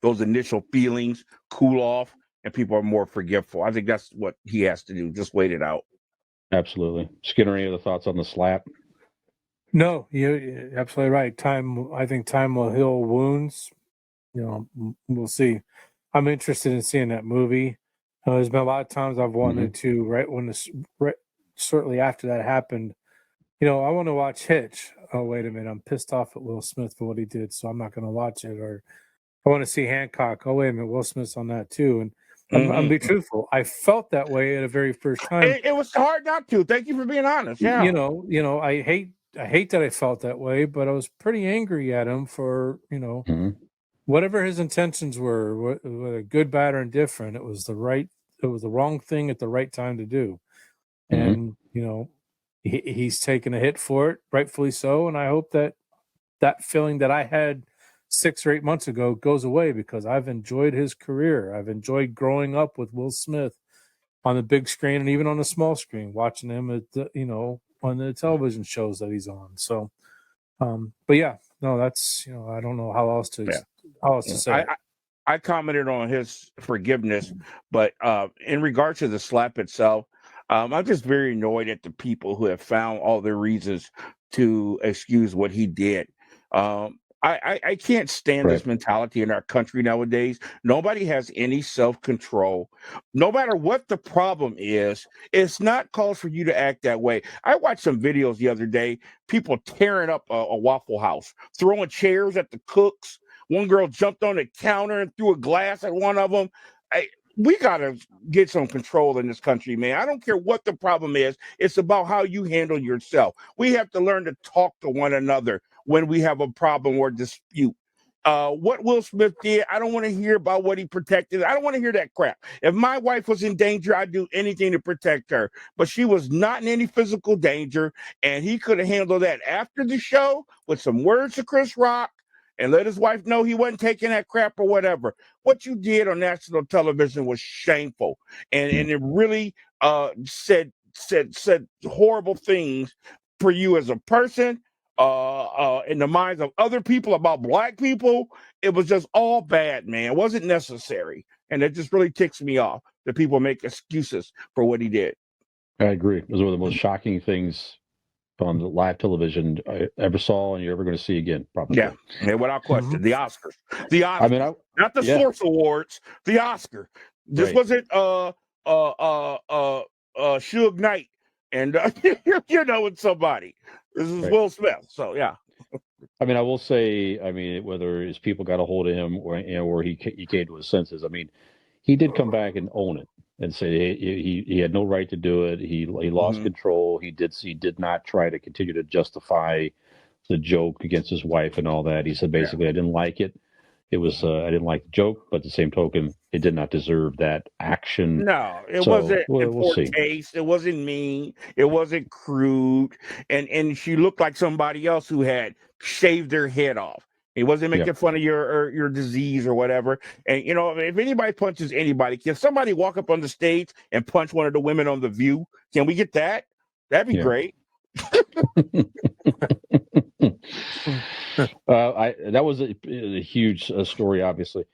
Those initial feelings cool off, and people are more forgetful. I think that's what he has to do. Just wait it out. Absolutely. Skinner, any other thoughts on the slap? No, you're absolutely right. I think time will heal wounds. We'll see. I'm interested in seeing that movie. There's been a lot of times I've wanted to, shortly after that happened, I want to watch Hitch. Oh, wait a minute. I'm pissed off at Will Smith for what he did, so I'm not going to watch it. Or I want to see Hancock. Oh, wait a minute. Will Smith's on that too. And I'm be truthful. I felt that way at the very first time. It was hard not to. Thank you for being honest. Yeah. I hate that I felt that way, but I was pretty angry at him for, whatever his intentions were, whether good, bad, or indifferent. It was the wrong thing at the right time to do. And, he's taken a hit for it, rightfully so. And I hope that feeling that I had 6 or 8 months ago goes away, because I've enjoyed his career. I've enjoyed growing up with Will Smith on the big screen and even on the small screen, watching him at on the television shows that he's on. So, but yeah, no, that's, I don't know how else to say. I commented on his forgiveness, but in regards to the slap itself, I'm just very annoyed at the people who have found all their reasons to excuse what he did. I can't stand this mentality in our country nowadays. Nobody has any self-control. No matter what the problem is, it's not cause for you to act that way. I watched some videos the other day, people tearing up a Waffle House, throwing chairs at the cooks. One girl jumped on the counter and threw a glass at one of them. We got to get some control in this country, man. I don't care what the problem is. It's about how you handle yourself. We have to learn to talk to one another when we have a problem or dispute. What Will Smith did, I don't want to hear about what he protected. I don't want to hear that crap. If my wife was in danger, I'd do anything to protect her. But she was not in any physical danger, and he could have handled that after the show with some words to Chris Rock and let his wife know he wasn't taking that crap or whatever. What you did on national television was shameful, and it really said horrible things for you as a person, in the minds of other people about black people. It was just all bad, man. It wasn't necessary, and it just really ticks me off that people make excuses for what he did. I agree. It was one of the most shocking things on the live television I ever saw, and you're ever going to see again, probably. Yeah, without question. The Oscars. Not the Source Awards. The Oscar. This wasn't Suge Knight and with somebody. This is Will Smith. So yeah. I will say, whether his people got a hold of him or he came to his senses. He did come back and own it and say he had no right to do it. He lost control. He did not try to continue to justify the joke against his wife and all that. He said basically, I didn't like it. It was I didn't like the joke, but at the same token, it did not deserve that action. No, it wasn't in poor taste. It wasn't mean. It wasn't crude. And she looked like somebody else who had shaved their head off. He wasn't making fun of your disease or whatever. And if anybody punches anybody, can somebody walk up on the stage and punch one of the women on The View? Can we get that? That'd be great. That was a huge story, obviously.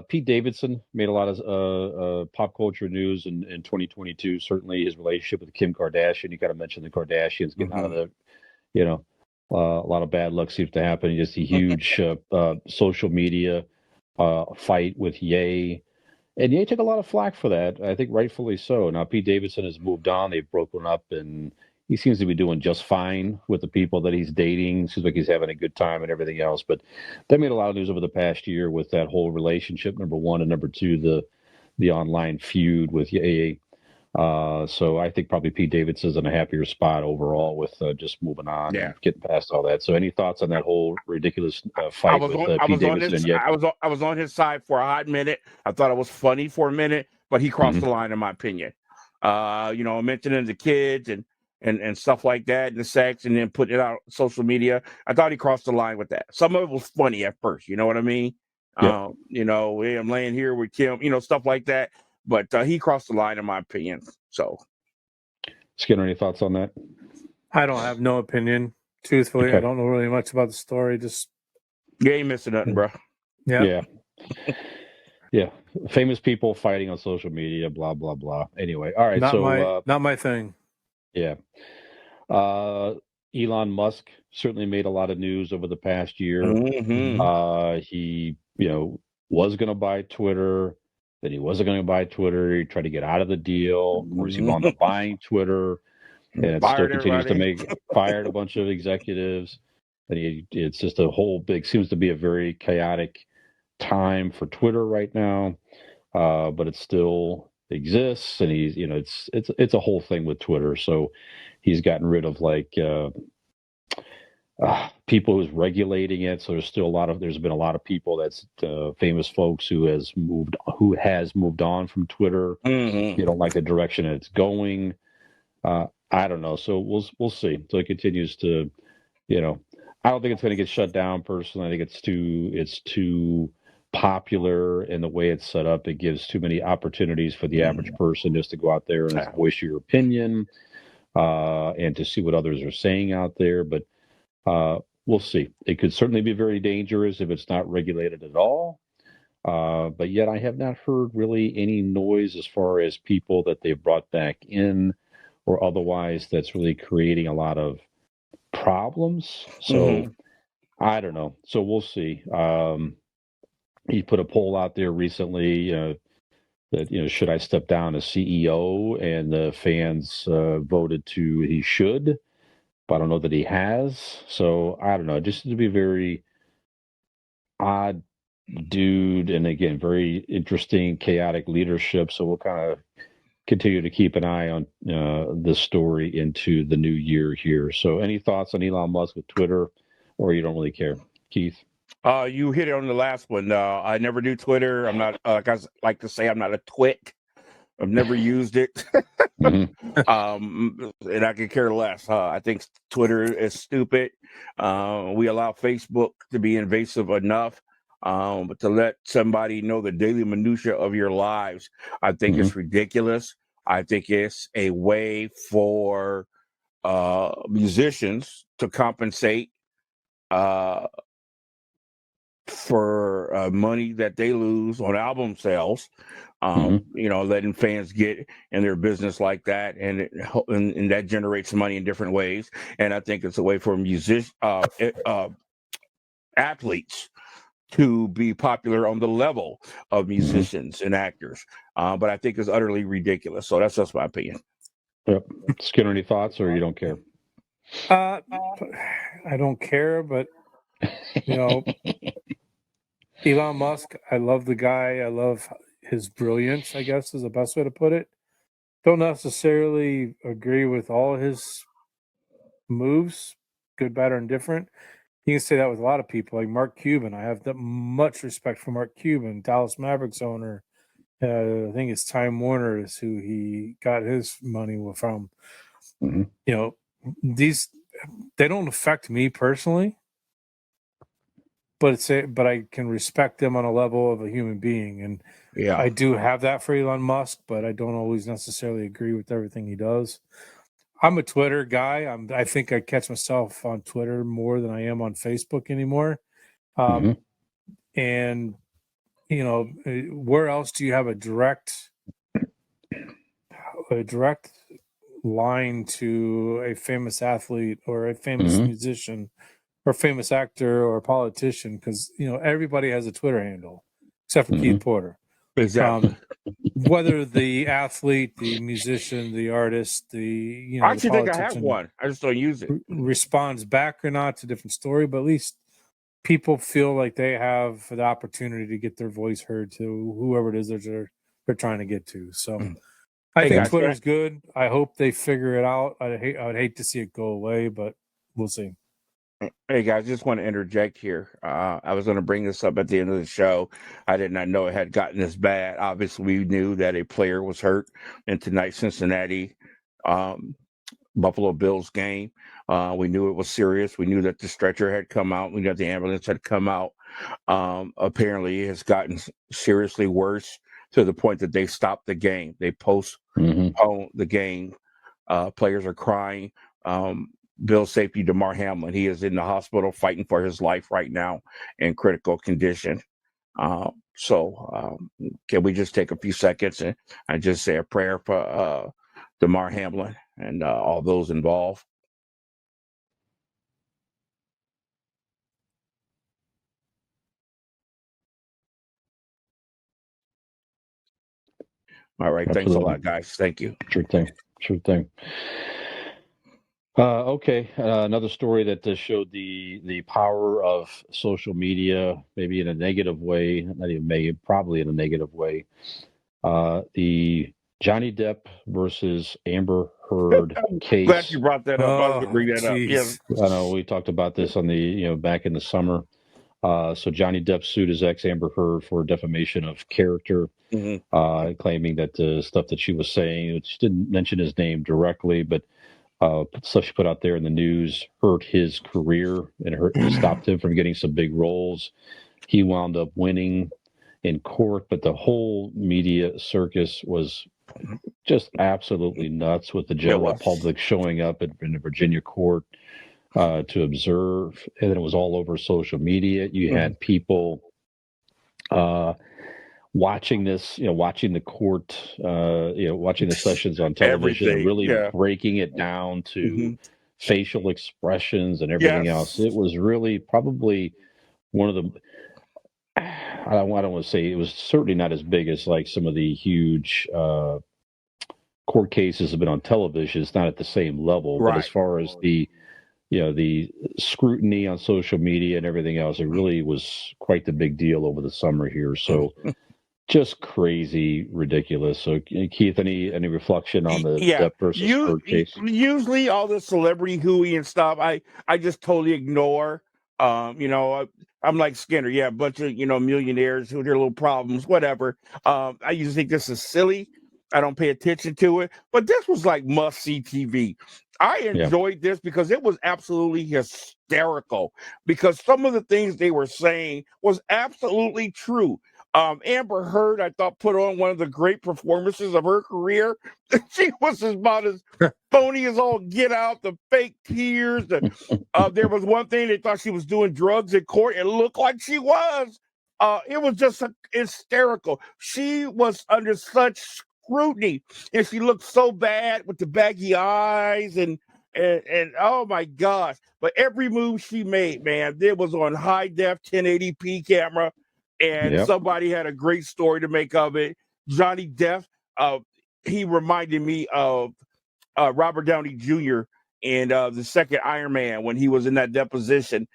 Pete Davidson made a lot of pop culture news in 2022. Certainly his relationship with Kim Kardashian. You got to mention the Kardashians getting out of the, a lot of bad luck seems to happen. Just a huge social media fight with Ye. And Ye took a lot of flack for that. I think rightfully so. Now Pete Davidson has moved on. They've broken up, and he seems to be doing just fine with the people that he's dating. Seems like he's having a good time and everything else. But they made a lot of news over the past year with that whole relationship, number one, and number two, the online feud with AA. So I think probably Pete Davidson's in a happier spot overall with just moving on and getting past all that. So any thoughts on that whole ridiculous fight with Pete Davidson and Yet? I was on his side for a hot minute. I thought it was funny for a minute, but he crossed the line in my opinion. Mentioning the kids and stuff like that, and the sex, and then putting it out on social media. I thought he crossed the line with that. Some of it was funny at first, you know what I mean? Yep. I'm laying here with Kim, stuff like that. But he crossed the line in my opinion. So, Skinner, any thoughts on that? I don't have no opinion. Truthfully, Okay. I don't know really much about the story. Just you ain't missing nothing, bro. Yeah. Famous people fighting on social media, blah blah blah. Anyway, all right. Not my thing. Yeah. Elon Musk certainly made a lot of news over the past year. He, was going to buy Twitter, then he wasn't going to buy Twitter. He tried to get out of the deal. Of course, he wound up buying Twitter, and it still continues to fired a bunch of executives. And it's just seems to be a very chaotic time for Twitter right now. But it still exists, and he's, it's a whole thing with Twitter. So he's gotten rid of people who's regulating it. So there's been a lot of people that's famous folks who has moved on from Twitter. You don't like the direction it's going. I don't know. So we'll see. So it continues to, I don't think it's going to get shut down personally. I think it's too popular in the way it's set up. It gives too many opportunities for the average person just to go out there and voice your opinion and to see what others are saying out there. But we'll see. It could certainly be very dangerous if it's not regulated at all. But yet I have not heard really any noise as far as people that they've brought back in or otherwise that's really creating a lot of problems. So I don't know. So we'll see. He put a poll out there recently that, should I step down as CEO? And the fans voted he should. But I don't know that he has. So I don't know. Just to be very odd dude, and again, very interesting, chaotic leadership. So we'll kind of continue to keep an eye on this story into the new year here. So any thoughts on Elon Musk with Twitter, or you don't really care, Keith? You hit it on the last one. I never do Twitter. I'm not, like I like to say, I'm not a twit. I've never used it. And I could care less. I think Twitter is stupid. We allow Facebook to be invasive enough. But to let somebody know the daily minutia of your lives, I think it's ridiculous. I think it's a way for musicians to compensate for money that they lose on album sales. Letting fans get in their business like that, and that generates money in different ways. And I think it's a way for athletes to be popular on the level of musicians and actors. But I think it's utterly ridiculous. So that's just my opinion. Yep. Skinner, any thoughts, or you don't care? I don't care, but Elon Musk, I love the guy. I love his brilliance, I guess is the best way to put it. Don't necessarily agree with all his moves, good, bad, or indifferent. You can say that with a lot of people, like Mark Cuban. I have much respect for Mark Cuban, Dallas Mavericks owner. I think it's Time Warner is who he got his money from. These, they don't affect me personally, but I can respect them on a level of a human being. And I do have that for Elon Musk, but I don't always necessarily agree with everything he does. I'm a Twitter guy. I think I catch myself on Twitter more than I am on Facebook anymore. And, where else do you have a direct line to a famous athlete or a famous musician or famous actor or politician? Because, everybody has a Twitter handle except for Keith Porter. Exactly. Whether the athlete, the musician, the artist, the I the actually think I have politician one. I just don't use it. responds back or not, it's a different story. But at least people feel like they have the opportunity to get their voice heard to whoever it is that they're trying to get to. So I Hey, think guys, Twitter's good. I hope they figure it out. I would hate to see it go away, but we'll see. Hey guys, just want to interject here. I was going to bring this up at the end of the show. I did not know it had gotten this bad. Obviously, we knew that a player was hurt in tonight's Cincinnati Buffalo Bills game. We knew it was serious. We knew that the stretcher had come out. We knew that the ambulance had come out. Apparently, it has gotten seriously worse to the point that they stopped the game. They postponed the game. Players are crying. Bill safety Damar Hamlin. He is in the hospital fighting for his life right now in critical condition. So can we just take a few seconds and just say a prayer for Damar Hamlin and all those involved? All right. Absolutely. Thanks a lot, guys. Thank you. Sure thing. Okay, another story that showed the power of social media, maybe in a negative way, not even maybe, probably in a negative way. The Johnny Depp versus Amber Heard case. Glad you brought that up. I was going to bring that up. Geez. Yeah. I know we talked about this on the back in the summer. So Johnny Depp sued his ex Amber Heard for defamation of character, claiming that the stuff that she was saying, which didn't mention his name directly, but stuff she put out there in the news hurt his career and stopped him from getting some big roles. He wound up winning in court, but the whole media circus was just absolutely nuts, with the general public showing up in the Virginia court to observe, and then it was all over social media. You had people watching this, watching the court, watching the sessions on television, and really breaking it down to facial expressions and everything else. It was really probably one of the, I don't want to say it was certainly not as big as like some of the huge court cases have been on television. It's not at the same level, but as far as the scrutiny on social media and everything else, it really was quite the big deal over the summer here. So just crazy, ridiculous. So Keith, any reflection on the Depp versus Heard case? Usually all the celebrity hooey and stuff, I just totally ignore. I'm like Skinner. Yeah, a bunch of millionaires who their little problems, whatever. I usually think this is silly. I don't pay attention to it, but this was like must-see TV. I enjoyed this because it was absolutely hysterical, because some of the things they were saying was absolutely true. Amber Heard, I thought, put on one of the great performances of her career. She was about as phony as all get out, the fake tears. There was one thing, they thought she was doing drugs in court. It looked like she was. It was just hysterical. She was under such scrutiny, and she looked so bad with the baggy eyes and oh my gosh. But every move she made, man, it was on high def 1080p camera, and somebody had a great story to make of it. Johnny Depp, he reminded me of Robert Downey Jr. in the second Iron Man when he was in that deposition.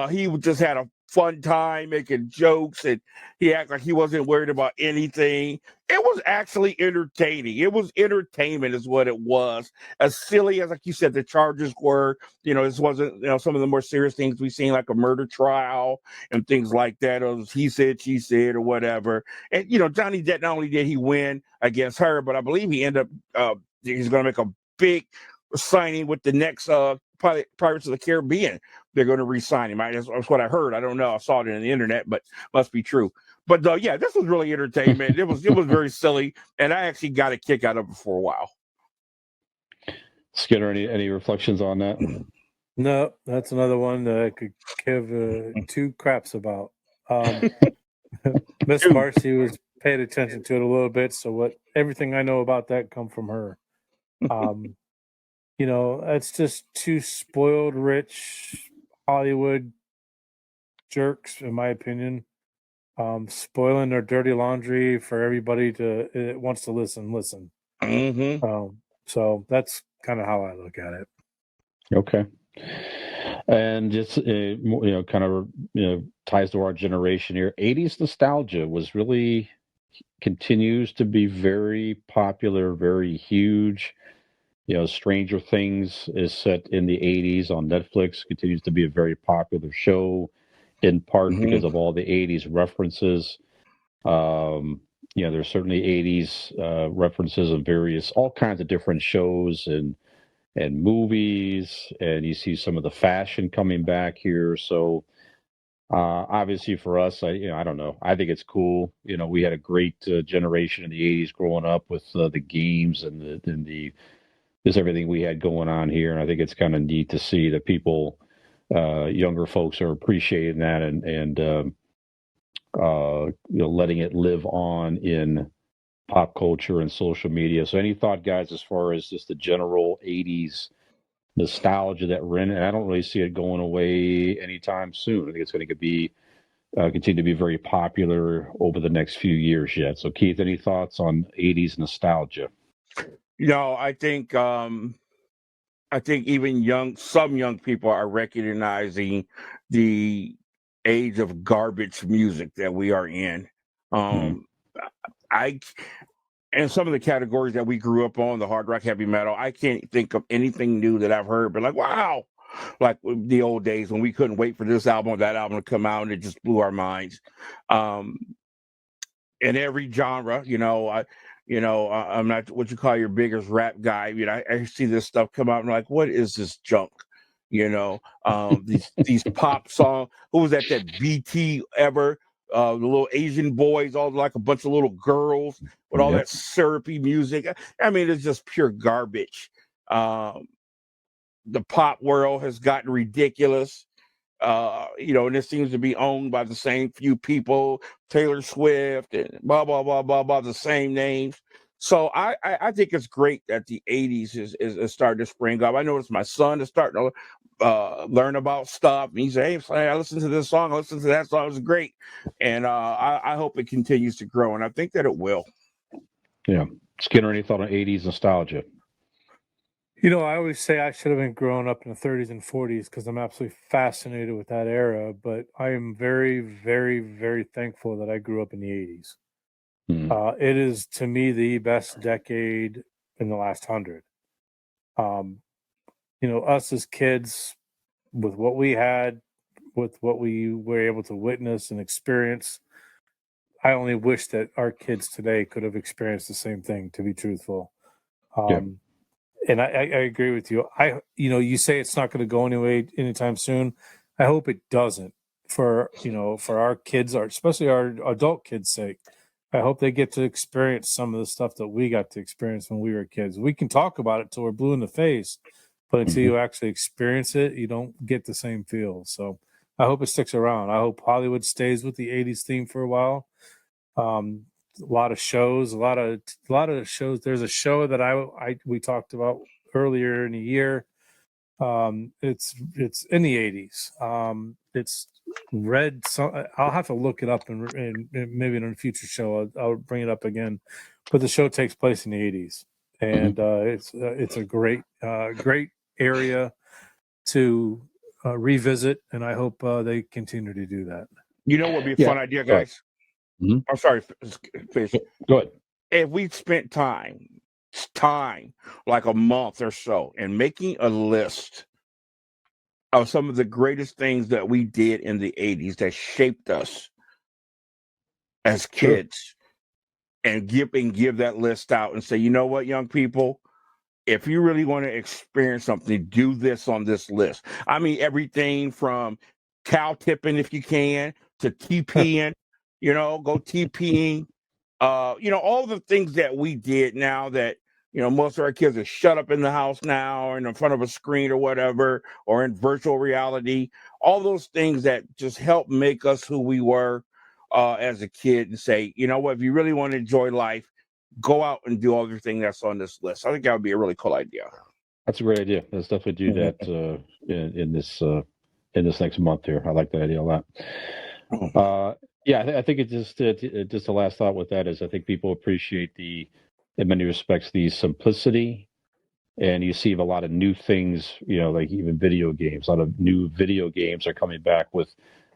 He just had a fun time making jokes, and he acted like he wasn't worried about anything. It was actually entertaining. It was entertainment is what it was. As silly as, like you said, the charges were, this wasn't, some of the more serious things we've seen, like a murder trial and things like that. It was he said, she said, or whatever. And, Johnny Depp, not only did he win against her, but I believe he ended up, he's going to make a big signing with the next Pirates of the Caribbean. They're going to re-sign him. That's what I heard. I don't know. I saw it on the internet, but must be true. But this was really entertainment. It was very silly, and I actually got a kick out of it for a while. Skinner, any reflections on that? No, that's another one that I could give two craps about. Miss Marcy was paid attention to it a little bit, so everything I know about that come from her. That's just two spoiled, rich Hollywood jerks, in my opinion. spoiling their dirty laundry for everybody to wants to listen. Mm-hmm. So that's kind of how I look at it. Okay. And just kind of ties to our generation here. 80s nostalgia was really continues to be very popular, very huge. Stranger Things is set in the 80s on Netflix, continues to be a very popular show, in part Mm-hmm. because of all the 80s references. There's certainly 80s references of all kinds of different shows and movies, and you see some of the fashion coming back here. So obviously for us, I don't know. I think it's cool. We had a great generation in the 80s growing up with the games and the just everything we had going on here. And I think it's kind of neat to see that people, younger folks, are appreciating that and letting it live on in pop culture and social media. So, any thought, guys, as far as just the general '80s nostalgia that we're in? And I don't really see it going away anytime soon. I think it's going to be continue to be very popular over the next few years yet. So, Keith, any thoughts on '80s nostalgia? I think even some young people are recognizing the age of garbage music that we are in. I And some of the categories that we grew up on, the hard rock, heavy metal, I can't think of anything new that I've heard, but like, wow, like the old days when we couldn't wait for this album or that album to come out, and it just blew our minds. In every genre, I'm not what you call your biggest rap guy. I see this stuff come out and I'm like, what is this junk? These pop songs. Who was that BT ever? The little Asian boys, all like a bunch of little girls with all that syrupy music. I mean, it's just pure garbage. The pop world has gotten ridiculous. And it seems to be owned by the same few people, Taylor Swift and blah, blah, blah, blah, blah, the same names. So I think it's great that the 80s is starting to spring up. I noticed my son is starting to learn about stuff. And he said, hey, I listened to this song, I listened to that song, it was great. And I hope it continues to grow, and I think that it will. Yeah. Skinner, any thought on 80s nostalgia? I always say I should have been growing up in the 30s and 40s because I'm absolutely fascinated with that era. But I am very, very, very thankful that I grew up in the 80s. It is, to me, the best decade in the last 100. Us as kids, with what we had, with what we were able to witness and experience, I only wish that our kids today could have experienced the same thing, to be truthful. And I agree with you. You say it's not going to go anyway anytime soon. I hope it doesn't for our kids, especially our adult kids' sake. I hope they get to experience some of the stuff that we got to experience when we were kids. We can talk about it till we're blue in the face, but until you actually experience it, you don't get the same feel. So I hope it sticks around. I hope Hollywood stays with the 80s theme for a while. A lot of shows, a lot of shows. There's a show that we talked about earlier in the year. It's in the 80s. It's Red. I'll have to look it up and maybe in a future show I'll bring it up again. But the show takes place in the 80s, and it's a great area to revisit, and I hope they continue to do that. You know what would be a fun idea, guys? I'm sorry, Fish. Go ahead. If we spent time, like a month or so, and making a list of some of the greatest things that we did in the 80s that shaped us as kids, and give that list out and say, you know what, young people, if you really want to experience something, do this on this list. I mean, everything from cow tipping, if you can, to TPing, go TPing. All the things that we did now that, most of our kids are shut up in the house now or in front of a screen or whatever, or in virtual reality, all those things that just help make us who we were as a kid, and say, you know what, if you really want to enjoy life, go out and do everything that's on this list. I think that would be a really cool idea. That's a great idea. Let's definitely do that in this next month here. I like that idea a lot. Yeah, I think it's just the last thought with that is I think people appreciate in many respects, the simplicity, and you see a lot of new things, like even video games. A lot of new video games are coming back with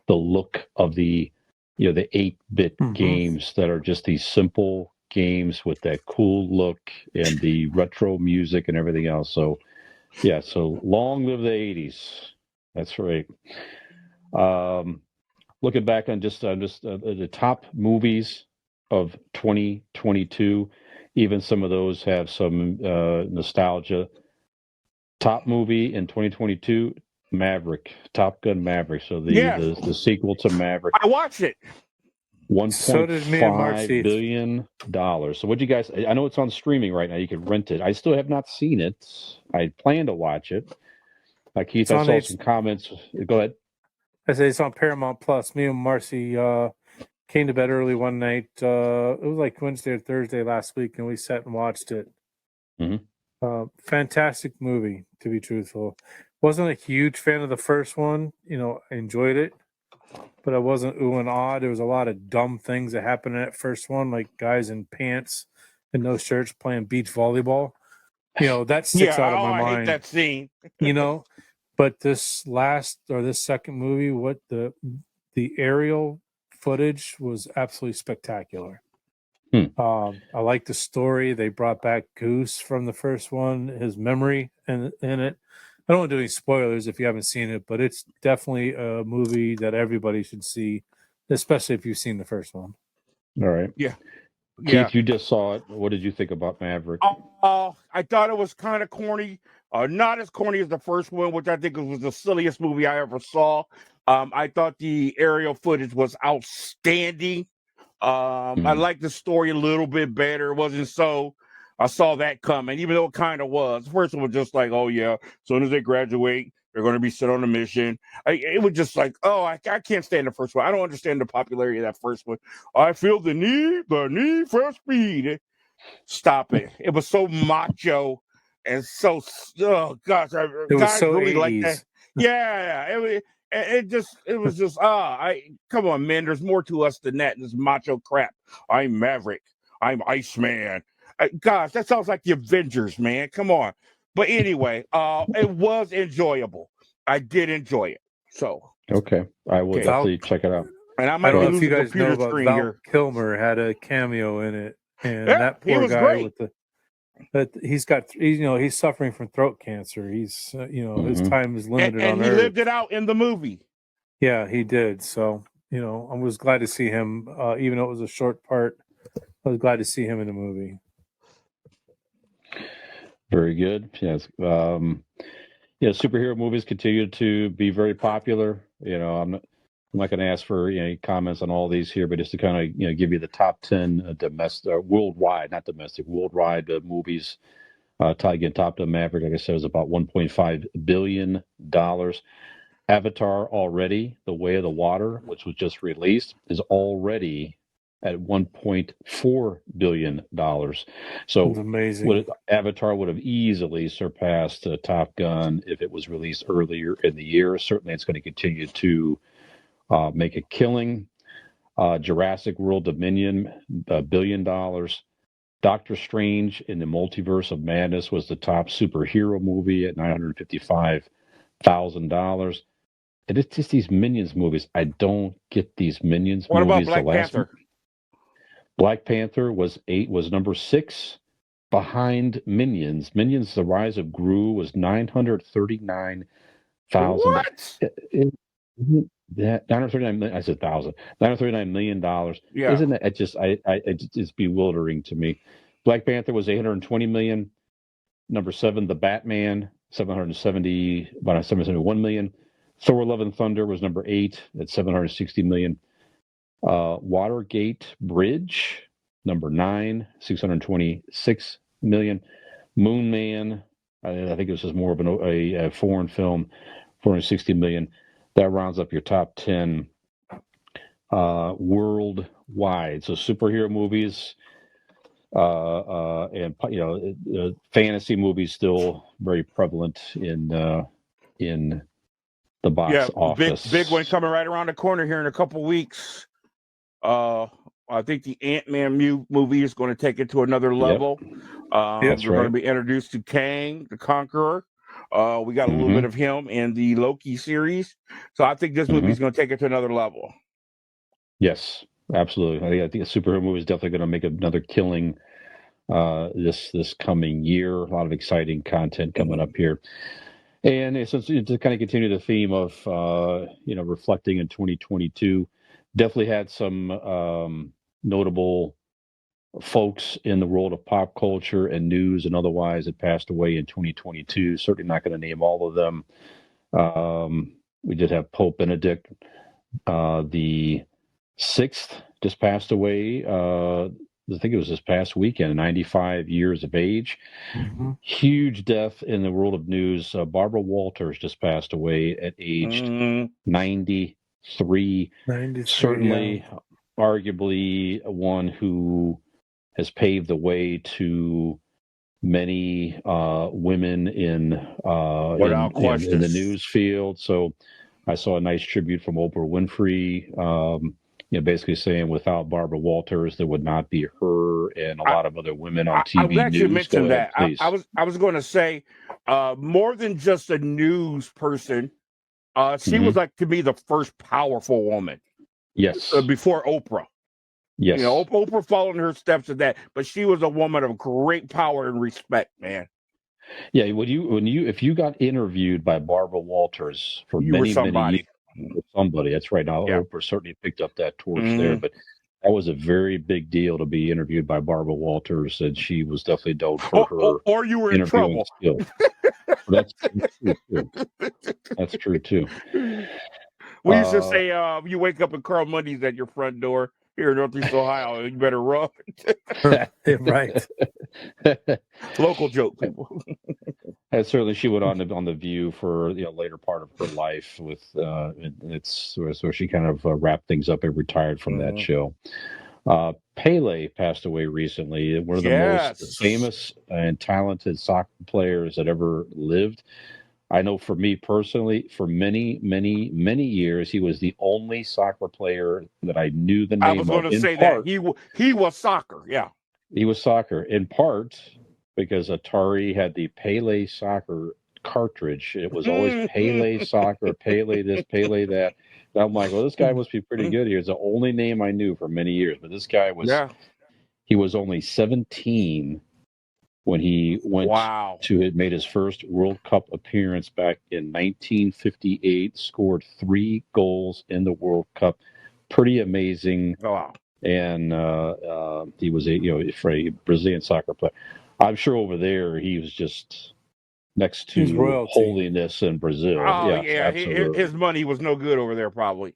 the look of the 8-bit games that are just these simple games with that cool look and the retro music and everything else. So, yeah, so long live the 80s. That's right. Looking back on just the top movies of 2022, even some of those have some nostalgia. Top movie in 2022, Maverick, Top Gun Maverick. So the sequel to Maverick. I watched it. So did me and Marcy. $1.5 billion. So what you guys? I know it's on streaming right now. You can rent it. I still have not seen it. I plan to watch it. Keith, I saw some comments. Go ahead. I say it's on Paramount Plus. Me and Marcy came to bed early one night. It was like Wednesday or Thursday last week, and we sat and watched it. Fantastic movie, to be truthful. Wasn't a huge fan of the first one. I enjoyed it, but I wasn't ooh and ah. There was a lot of dumb things that happened in that first one, like guys in pants and no shirts playing beach volleyball. That sticks out of my mind. I hate that scene. But this second movie, what the aerial footage was absolutely spectacular. I like the story. They brought back Goose from the first one, his memory in it. I don't want to do any spoilers if you haven't seen it, but it's definitely a movie that everybody should see, especially if you've seen the first one. All right. Yeah. Keith, you just saw it. What did you think about Maverick? I thought it was kind of corny. Not as corny as the first one, which I think was the silliest movie I ever saw. I thought the aerial footage was outstanding. I liked the story a little bit better. It wasn't so. I saw that coming, even though it kind of was. The first one was just like, oh yeah, as soon as they graduate, they're going to be sent on a mission. It was just like, oh, I can't stand the first one. I don't understand the popularity of that first one. I feel the need for speed. Stop it. It was so macho and so, oh gosh, it was so really 80s. like that. Yeah, it was just come on, man. There's more to us than that. This macho crap. I'm Maverick. I'm Iceman. Gosh, that sounds like the Avengers, man. Come on. But anyway, it was enjoyable. I did enjoy it. So okay, I will definitely check it out. And I might don't know lose if you the guys know computer about screen Val here. Kilmer had a cameo in it, and Yeah, that he poor was guy great. he's suffering from throat cancer. He's his time is limited and on he Earth. lived it out in the movie. Yeah, he did. So I was glad to see him, even though it was a short part. I was glad to see him in the movie. Very good. Yes. Superhero movies continue to be very popular. I'm not going to ask for any comments on all these here, but just to kind of give you the top 10 domestic, worldwide, not domestic, worldwide movies. Top 10 Maverick, like I said, was about $1.5 billion. Avatar already, The Way of the Water, which was just released, is already at $1.4 billion. So That's amazing. Avatar would have easily surpassed Top Gun if it was released earlier in the year. Certainly, it's going to continue to make a killing. Jurassic World Dominion, $1 billion. Doctor Strange in the Multiverse of Madness was the top superhero movie at $955,000. And it's just these Minions movies. I don't get these Minions what movies. What about Black Panther? Black Panther was number 6 behind Minions. Minions: The Rise of Gru was $939,000. What? That $939 million. I said thousand. $939 million. Yeah. Isn't it just? It's bewildering to me. Black Panther was $820 million. Number 7, The Batman, about $771 million. Thor: Love and Thunder was number 8 at $760 million. Watergate Bridge, number 9, $626 million. Moon Man, I think this is more of a foreign film, $460 million. That rounds up your top 10 worldwide. So superhero movies and fantasy movies still very prevalent in the box office. Big one coming right around the corner here in a couple weeks. I think the Ant-Man movie is going to take it to another level. That's We're going to right. be introduced to Kang, the Conqueror. We got a little bit of him in the Loki series. So I think this movie is going to take it to another level. Yes, absolutely. I think a superhero movie is definitely going to make another killing this coming year. A lot of exciting content coming up here. And so to kind of continue the theme of reflecting in 2022, definitely had some notable folks in the world of pop culture and news and otherwise that passed away in 2022. Certainly not going to name all of them. We did have Pope Benedict the 6th just passed away. I think it was this past weekend, 95 years of age. Huge death in the world of news. Barbara Walters just passed away at aged 93. 93, Certainly, arguably one who has paved the way to many women in the news field. So I saw a nice tribute from Oprah Winfrey, basically saying without Barbara Walters, there would not be her and a lot of other women on TV I'm glad news. you mentioned that. Please. I was going to say, more than just a news person, she was like, to me, the first powerful woman. Yes. Before Oprah. Yes. You know, Oprah followed in her steps of that, but she was a woman of great power and respect, man. Yeah, if you got interviewed by Barbara Walters for many years, somebody. That's right. Now Oprah certainly picked up that torch there, but that was a very big deal to be interviewed by Barbara Walters, and she was definitely known for her. Or you were in trouble. Skills. That's true too. That's true too. We used to say, you wake up and Carl Mundy's at your front door here in Northeast Ohio, you better run. Right. Local joke, people. And certainly, she went on the View for later part of her life with so she kind of wrapped things up and retired from that show. Pele passed away recently. One of the most famous and talented soccer players that ever lived. I know for me personally, for many, many, many years, he was the only soccer player that I knew the name of. I was going to say that. He was soccer, yeah. He was soccer, in part because Atari had the Pele soccer cartridge. It was always Pele soccer, Pele this, Pele that. And I'm like, well, this guy must be pretty good. He was the only name I knew for many years. But this guy was, he was only 17 when he went made his first World Cup appearance back in 1958, scored 3 goals in the World Cup. Pretty amazing. Wow. And he was for a Brazilian soccer player. I'm sure over there he was just next to holiness in Brazil. Oh, yeah. His money was no good over there, probably.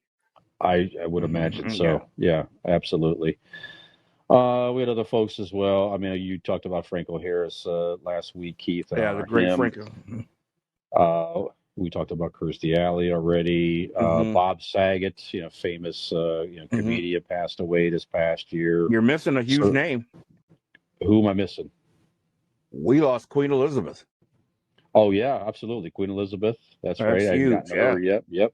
I would imagine so. Yeah, absolutely. We had other folks as well. I mean, you talked about Franco Harris last week, Keith. The great Franco. We talked about Kirstie Alley already. Bob Saget, famous comedian, passed away this past year. You're missing a huge name. Who am I missing? We lost Queen Elizabeth. Oh yeah, absolutely, Queen Elizabeth. That's right. Huge. Yep.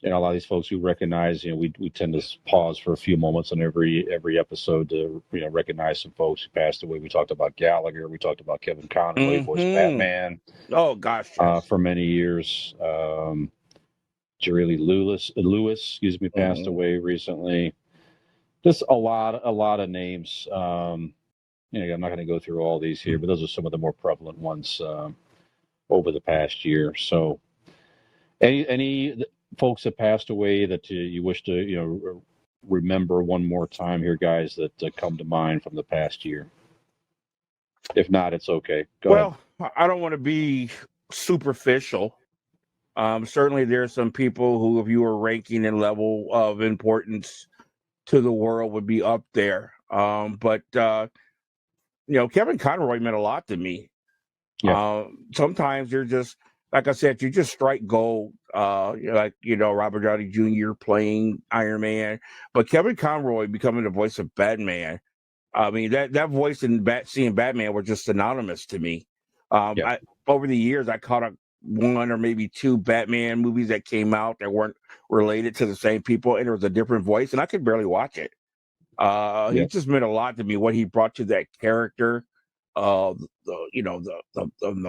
A lot of these folks who recognize, we tend to pause for a few moments on every episode to recognize some folks who passed away. We talked about Gallagher. We talked about Kevin Conroy, voiced Batman. Oh gosh, for many years. Jerry Lee Lewis, passed away recently. Just a lot of names. I'm not going to go through all these here, but those are some of the more prevalent ones over the past year. So, any folks that passed away that you wish to remember one more time here, guys, that come to mind from the past year? If not, it's okay. Go ahead. I don't want to be superficial. Certainly there's some people who, if you were ranking in level of importance to the world, would be up there. But Kevin Conroy meant a lot to me. Sometimes you're just, like I said, you just strike gold. Robert Downey Jr. playing Iron Man, but Kevin Conroy becoming the voice of Batman. I mean, that voice and seeing Batman were just synonymous to me. Over the years, I caught one or maybe two Batman movies that came out that weren't related to the same people, and it was a different voice, and I could barely watch it. He just meant a lot to me. What he brought to that character, the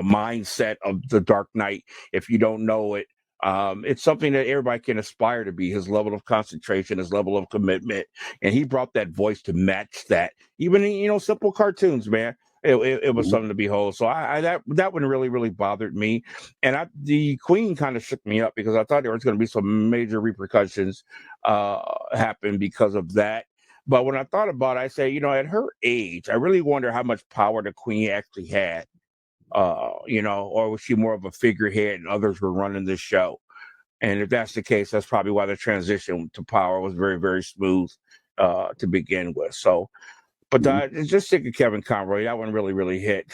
mindset of the Dark Knight. If you don't know it, it's something that everybody can aspire to be. His level of concentration, his level of commitment, and he brought that voice to match that. Even in simple cartoons, man. It was something to behold. So that one really bothered me, and the Queen kind of shook me up because I thought there was going to be some major repercussions happen because of that. But when I thought about it, I say, at her age, I really wonder how much power the Queen actually had. Or was she more of a figurehead and others were running the show? And if that's the case, that's probably why the transition to power was very, very smooth to begin with. So, but it's just sick of Kevin Conroy. That one really hit.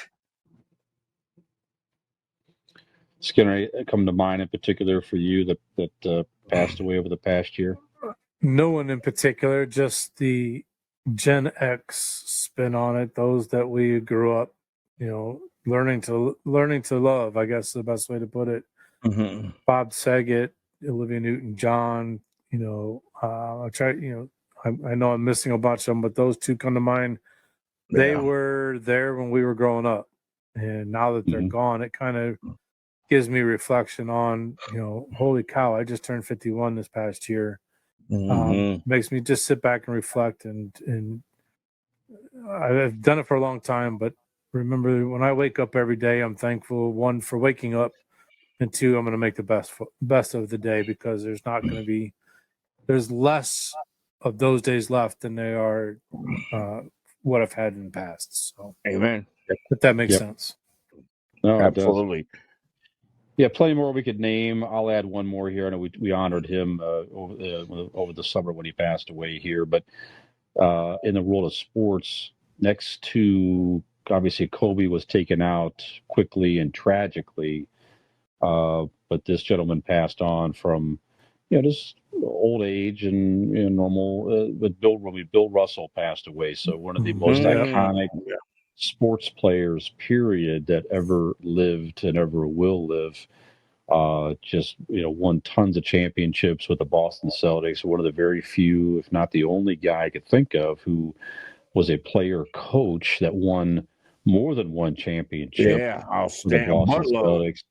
Skinner, come to mind in particular for you that passed away over the past year? No one in particular, just the GenX spin on it. Those that we grew up, learning to love. I guess the best way to put it. Mm-hmm. Bob Saget, Olivia Newton-John. I try. I know I'm missing a bunch of them, but those two come to mind. They were there when we were growing up, and now that they're gone, it kind of gives me reflection on, holy cow, I just turned 51 this past year. Makes me just sit back and reflect, and I've done it for a long time, but remember, when I wake up every day, I'm thankful, one, for waking up, and two, I'm going to make the best of the day, because there's less of those days left than they are what I've had in the past. So, amen. If that makes sense. No, absolutely. It does. Yeah, plenty more we could name. I'll add one more here. I know we honored him over the summer when he passed away here, but in the world of sports, next to obviously Kobe was taken out quickly and tragically, but this gentleman passed on from just old age and normal. But Bill Russell passed away, so one of the most iconic sports players, period, that ever lived and ever will live. Just won tons of championships with the Boston Celtics. One of the very few, if not the only guy I could think of who was a player coach that won more than one championship for the Boston Celtics.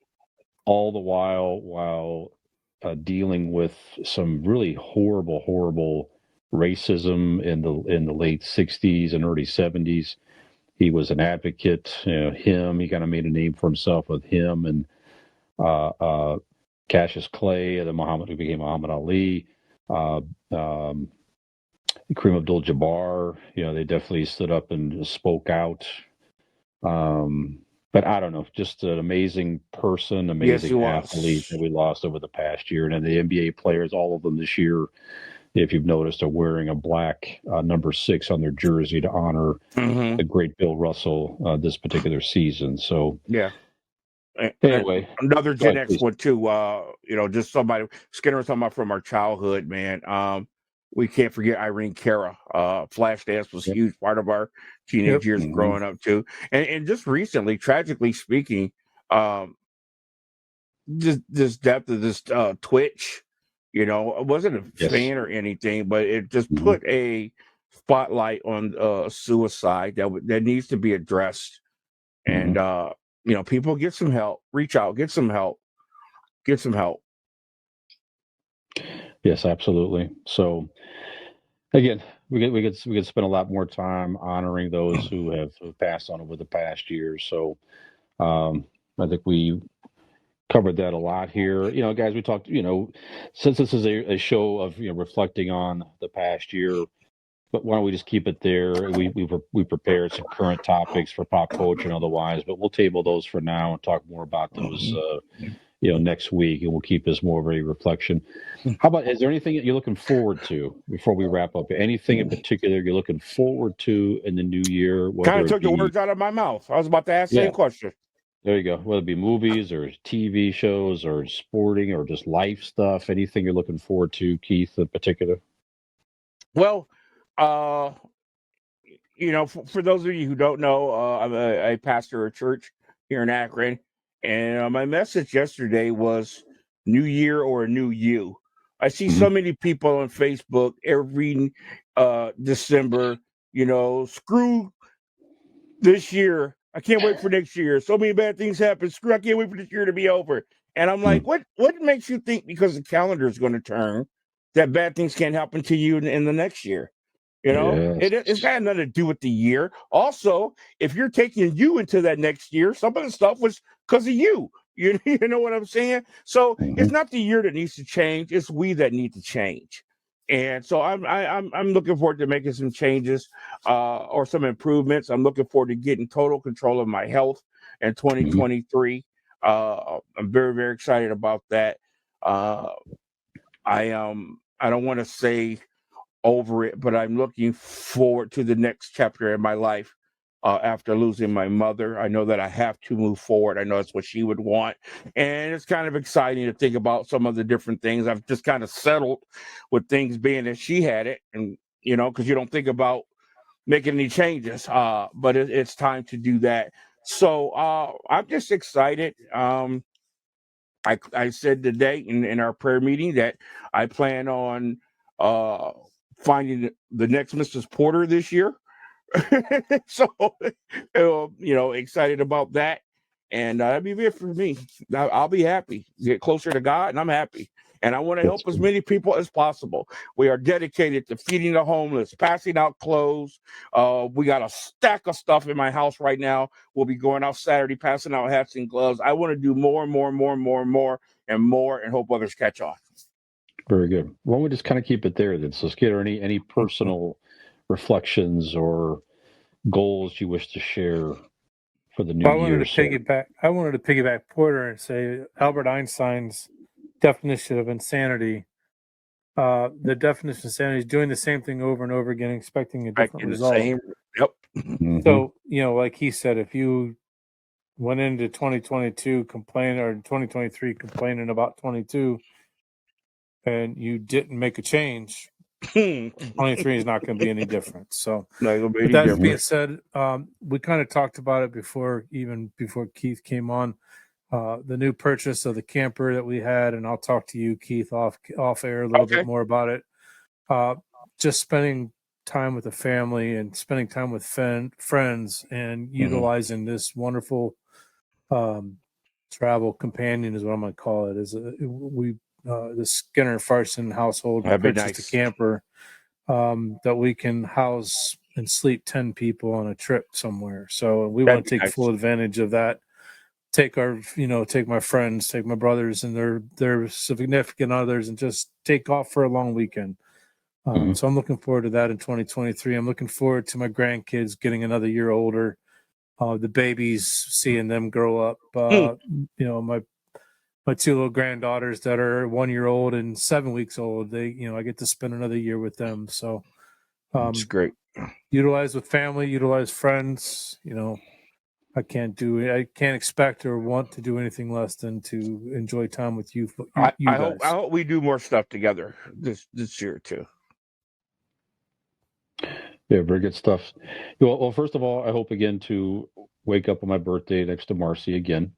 All the while dealing with some really horrible racism in the late 60s and early 70s. He was an advocate. He kind of made a name for himself with him and Cassius Clay, who became Muhammad Ali, Kareem Abdul-Jabbar. They definitely stood up and spoke out. But I don't know, just an amazing person, amazing athlete that we lost over the past year. And then the NBA players, all of them this year, if you've noticed, are wearing a black number 6 on their jersey to honor the great Bill Russell this particular season. So anyway, another Gen X one too. Just somebody Skinner was talking about from our childhood, man. We can't forget Irene Cara. Flashdance was a huge part of our teenage years growing up too. And just recently, tragically speaking, this depth of this Twitch, it wasn't a fan or anything, but it just put a spotlight on suicide that needs to be addressed. And people, get some help. Reach out, get some help. Yes, absolutely. So again, we could spend a lot more time honoring those who have passed on over the past year. So I think we covered that a lot here. Guys, we talked, since this is a show of reflecting on the past year, but why don't we just keep it there? We prepared some current topics for pop culture and otherwise, but we'll table those for now and talk more about those next week, and we'll keep this more of a reflection. How about, is there anything that you're looking forward to before we wrap up? Anything in particular you're looking forward to in the new year? Kind of took the words out of my mouth. I was about to ask the same question. There you go. Whether it be movies or TV shows or sporting or just life stuff, anything you're looking forward to, Keith, in particular? Well, for those of you who don't know, I'm a pastor of a church here in Akron, And my message yesterday was new year or a new you. I see Mhm. so many people on Facebook every December, screw this year. I can't wait for next year. So many bad things happen. Screw, I can't wait for this year to be over. And I'm like, what makes you think because the calendar is going to turn that bad things can't happen to you in the next year? Yes. It's got nothing to do with the year. Also, if you're taking you into that next year, some of the stuff was because of you. You know what I'm saying? So it's Mhm. not the year that needs to change; it's we that need to change. And so I'm looking forward to making some changes or some improvements. I'm looking forward to getting total control of my health in Mhm. 2023. I'm very very excited about that. Uh, I don't want to say over it, but I'm looking forward to the next chapter in my life after losing my mother. I know that I have to move forward. I know that's what she would want. And it's kind of exciting to think about some of the different things. I've just kind of settled with things being that she had it. And, because you don't think about making any changes, but it's time to do that. So I'm just excited. I said today in our prayer meeting that I plan on uh, finding the next Mrs. Porter this year. So, excited about that. And that'd be it for me. I'll be happy. Get closer to God, and I'm happy. And I want to That's help as many people as possible. We are dedicated to feeding the homeless, passing out clothes. We got a stack of stuff in my house right now. We'll be going out Saturday, passing out hats and gloves. I want to do more and more and more and more and more and more, and hope others catch on. very good. Why don't we just kind of keep it there then? So, Skidder, any personal reflections or goals you wish to share for the new I year? I wanted to piggyback Porter and say Albert Einstein's definition of insanity. The definition of insanity is doing the same thing over and over again, expecting a Back different in the result. same. Yep. Mhm. So, like he said, if you went into 2022 complaining or 2023 complaining about 22 and you didn't make a change, 23 is not going to be any different. So, Not gonna be with any that different. being said, we kind of talked about it before Keith came on. The new purchase of the camper that we had, and I'll talk to you, Keith, off air a little bit Okay. more about it. Just spending time with the family and spending time with friends and utilizing this wonderful travel companion is what I'm going to call it. The Skinner Farson household That'd be purchased a nice. camper that we can house and sleep 10 people on a trip somewhere. So we That'd want to be take nice. full advantage of that. Take my friends, take my brothers and their significant others, and just take off for a long weekend. So I'm looking forward to that in 2023. I'm looking forward to my grandkids getting another year older. The babies, seeing them grow up. My two little granddaughters that are 1 year old and 7 weeks old. I get to spend another year with them. So It's great. utilize with family, utilize friends. I can't expect or want to do anything less than to enjoy time with you I guys. hope we do more stuff together this year too. Yeah, very good stuff. Well, first of all, I hope again to wake up on my birthday next to Marcy again.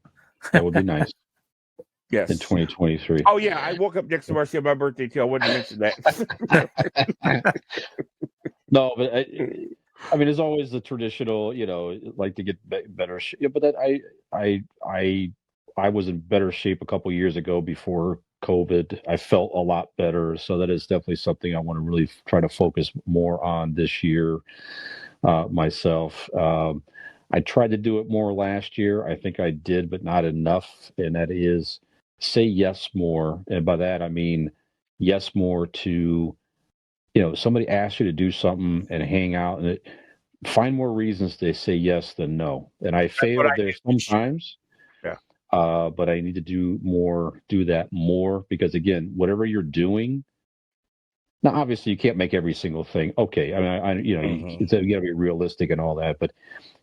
That would be nice in Yes. 2023. Oh yeah, I woke up next to Marcy on my birthday too. I wanted to mention that. No, but I mean, it's always the traditional, like to get better. Yeah, but that I was in better shape a couple years ago before COVID. I felt a lot better, so that is definitely something I want to really try to focus more on this year myself. I tried to do it more last year. I think I did, but not enough, and that is say yes more, and by that I mean yes more to somebody asks you to do something and hang out and find more reasons to say yes than no. And I That's what I failed there did this year. sometimes, Yeah. but I need to do that more because again, whatever you're doing, now obviously you can't make every single thing. Okay. I mean, you got to be realistic and all that, but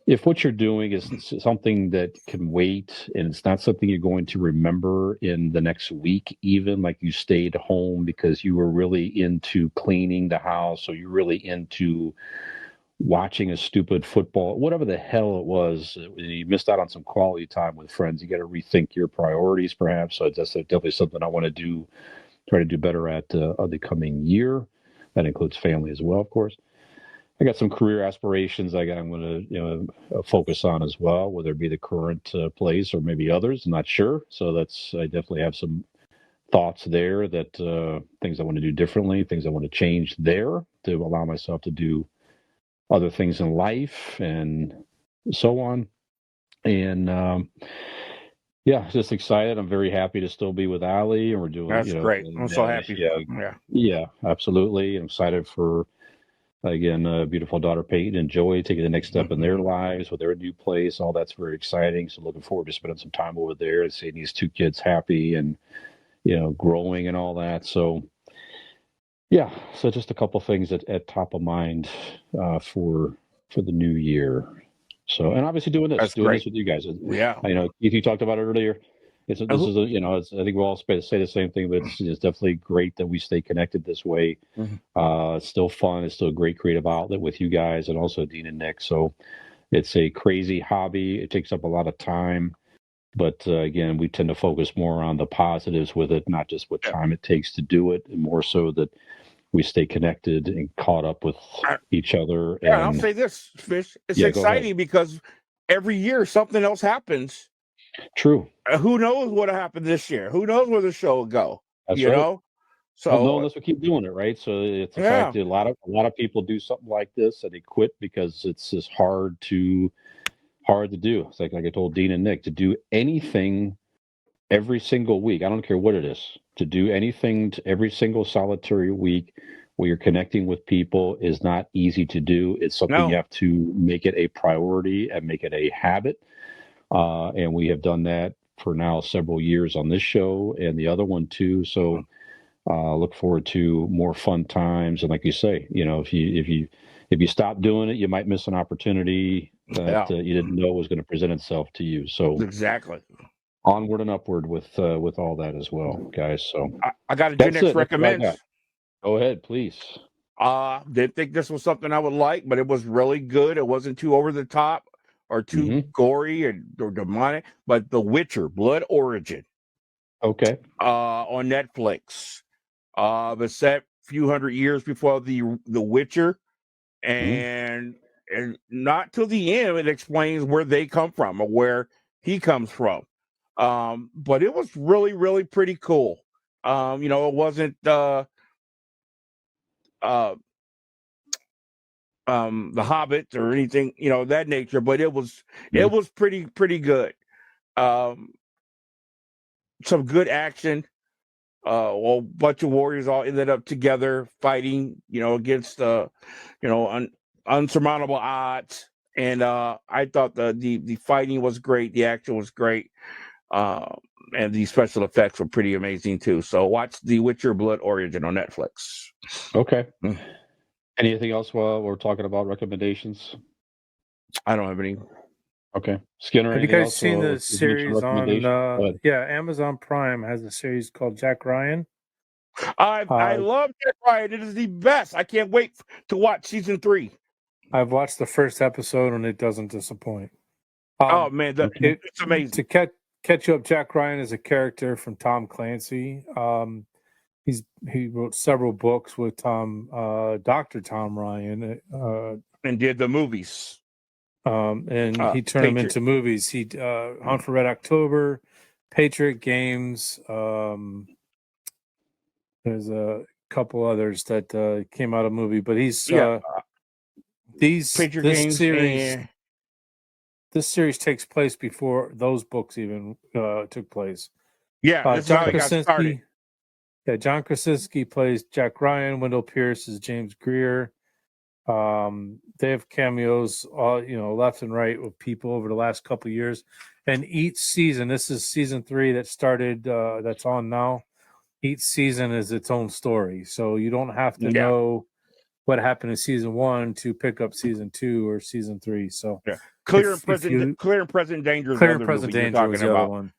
if what you're doing is something that can wait and it's not something you're going to remember in the next week, even like you stayed home because you were really into cleaning the house or you're really into watching a stupid football, whatever the hell it was. You missed out on some quality time with friends. You got to rethink your priorities, perhaps. So that's definitely something I want to do, try to do better at the coming year. That includes family as well, of course. I got some career aspirations I'm going to focus on as well, whether it be the current place or maybe others. I'm not sure. So I definitely have some thoughts there that things I want to do differently, things I want to change there to allow myself to do other things in life and so on. And just excited. I'm very happy to still be with Ali, and we're doing. That's great. I'm so happy. Yeah, absolutely. I'm excited for. Again, beautiful daughter Peyton and Joey taking the next step in their lives with their new place. All that's very exciting. So looking forward to spending some time over there and seeing these two kids happy and, growing and all that. So, so just a couple things at top of mind for the new year. So, and obviously doing this with you guys. Yeah. I know you talked about it earlier. I think we'll all say the same thing, but it's definitely great that we stay connected this way. It's still fun. It's still a great creative outlet with you guys and also Dean and Nick. So it's a crazy hobby. It takes up a lot of time, but again, we tend to focus more on the positives with it, not just what time it takes to do it, and more so that we stay connected and caught up with each other. Yeah, and I'll say this, Fish. It's exciting because every year something else happens. True. Who knows what'll happen this year? Who knows where the show will go? That's right. Know? So no one else will keep doing it, right? So it's the fact that a lot of people do something like this and they quit because it's just hard to do. It's like I told Dean and Nick, to do anything every single week. I don't care what it is. To do anything every single solitary week where you're connecting with people is not easy to do. It's something you have to make it a priority and make it a habit. And we have done that for now several years on this show and the other one too. So look forward to more fun times. And like you say, if you stop doing it, you might miss an opportunity that you didn't know was going to present itself to you. So exactly. Onward and upward with all that as well, guys. So I got a GenX recommend. Go ahead, please. Didn't think this was something I would like, but it was really good. It wasn't too over the top or too gory or demonic, but The Witcher, Blood Origin. Okay. On Netflix. But set a few hundred years before the Witcher, and not till the end it explains where they come from or where he comes from. But it was really, really pretty cool. It wasn't The Hobbit or anything, that nature, but it was pretty good. Some good action. A bunch of warriors all ended up together fighting, against unsurmountable odds. And I thought the fighting was great, the action was great, and the special effects were pretty amazing too. So watch The Witcher: Blood Origin on Netflix. Okay. Anything else while we're talking about recommendations? I don't have any. Okay. Skinner, have you guys seen the series on Amazon Prime has a series called Jack Ryan? I love Jack Ryan. It is the best. I can't wait to watch season 3. I've watched the first episode and it doesn't disappoint. Oh man, it's amazing. To catch you up, Jack Ryan is a character from Tom Clancy. He wrote several books with Dr. Tom Ryan, and did the movies. And he turned them into movies. He Hunt for Red October, Patriot Games. There's a couple others that came out of movie, but he's this series takes place before those books even took place. Yeah, John Krasinski. Yeah, John Krasinski plays Jack Ryan. Wendell Pierce is James Greer. They have cameos, left and right with people over the last couple of years. And each season, this is season 3 that started, that's on now. Each season is its own story. So you don't have to know what happened in season 1 to pick up season 2 or season 3. So Clear and Present Danger. Clear and Present Danger was the other one.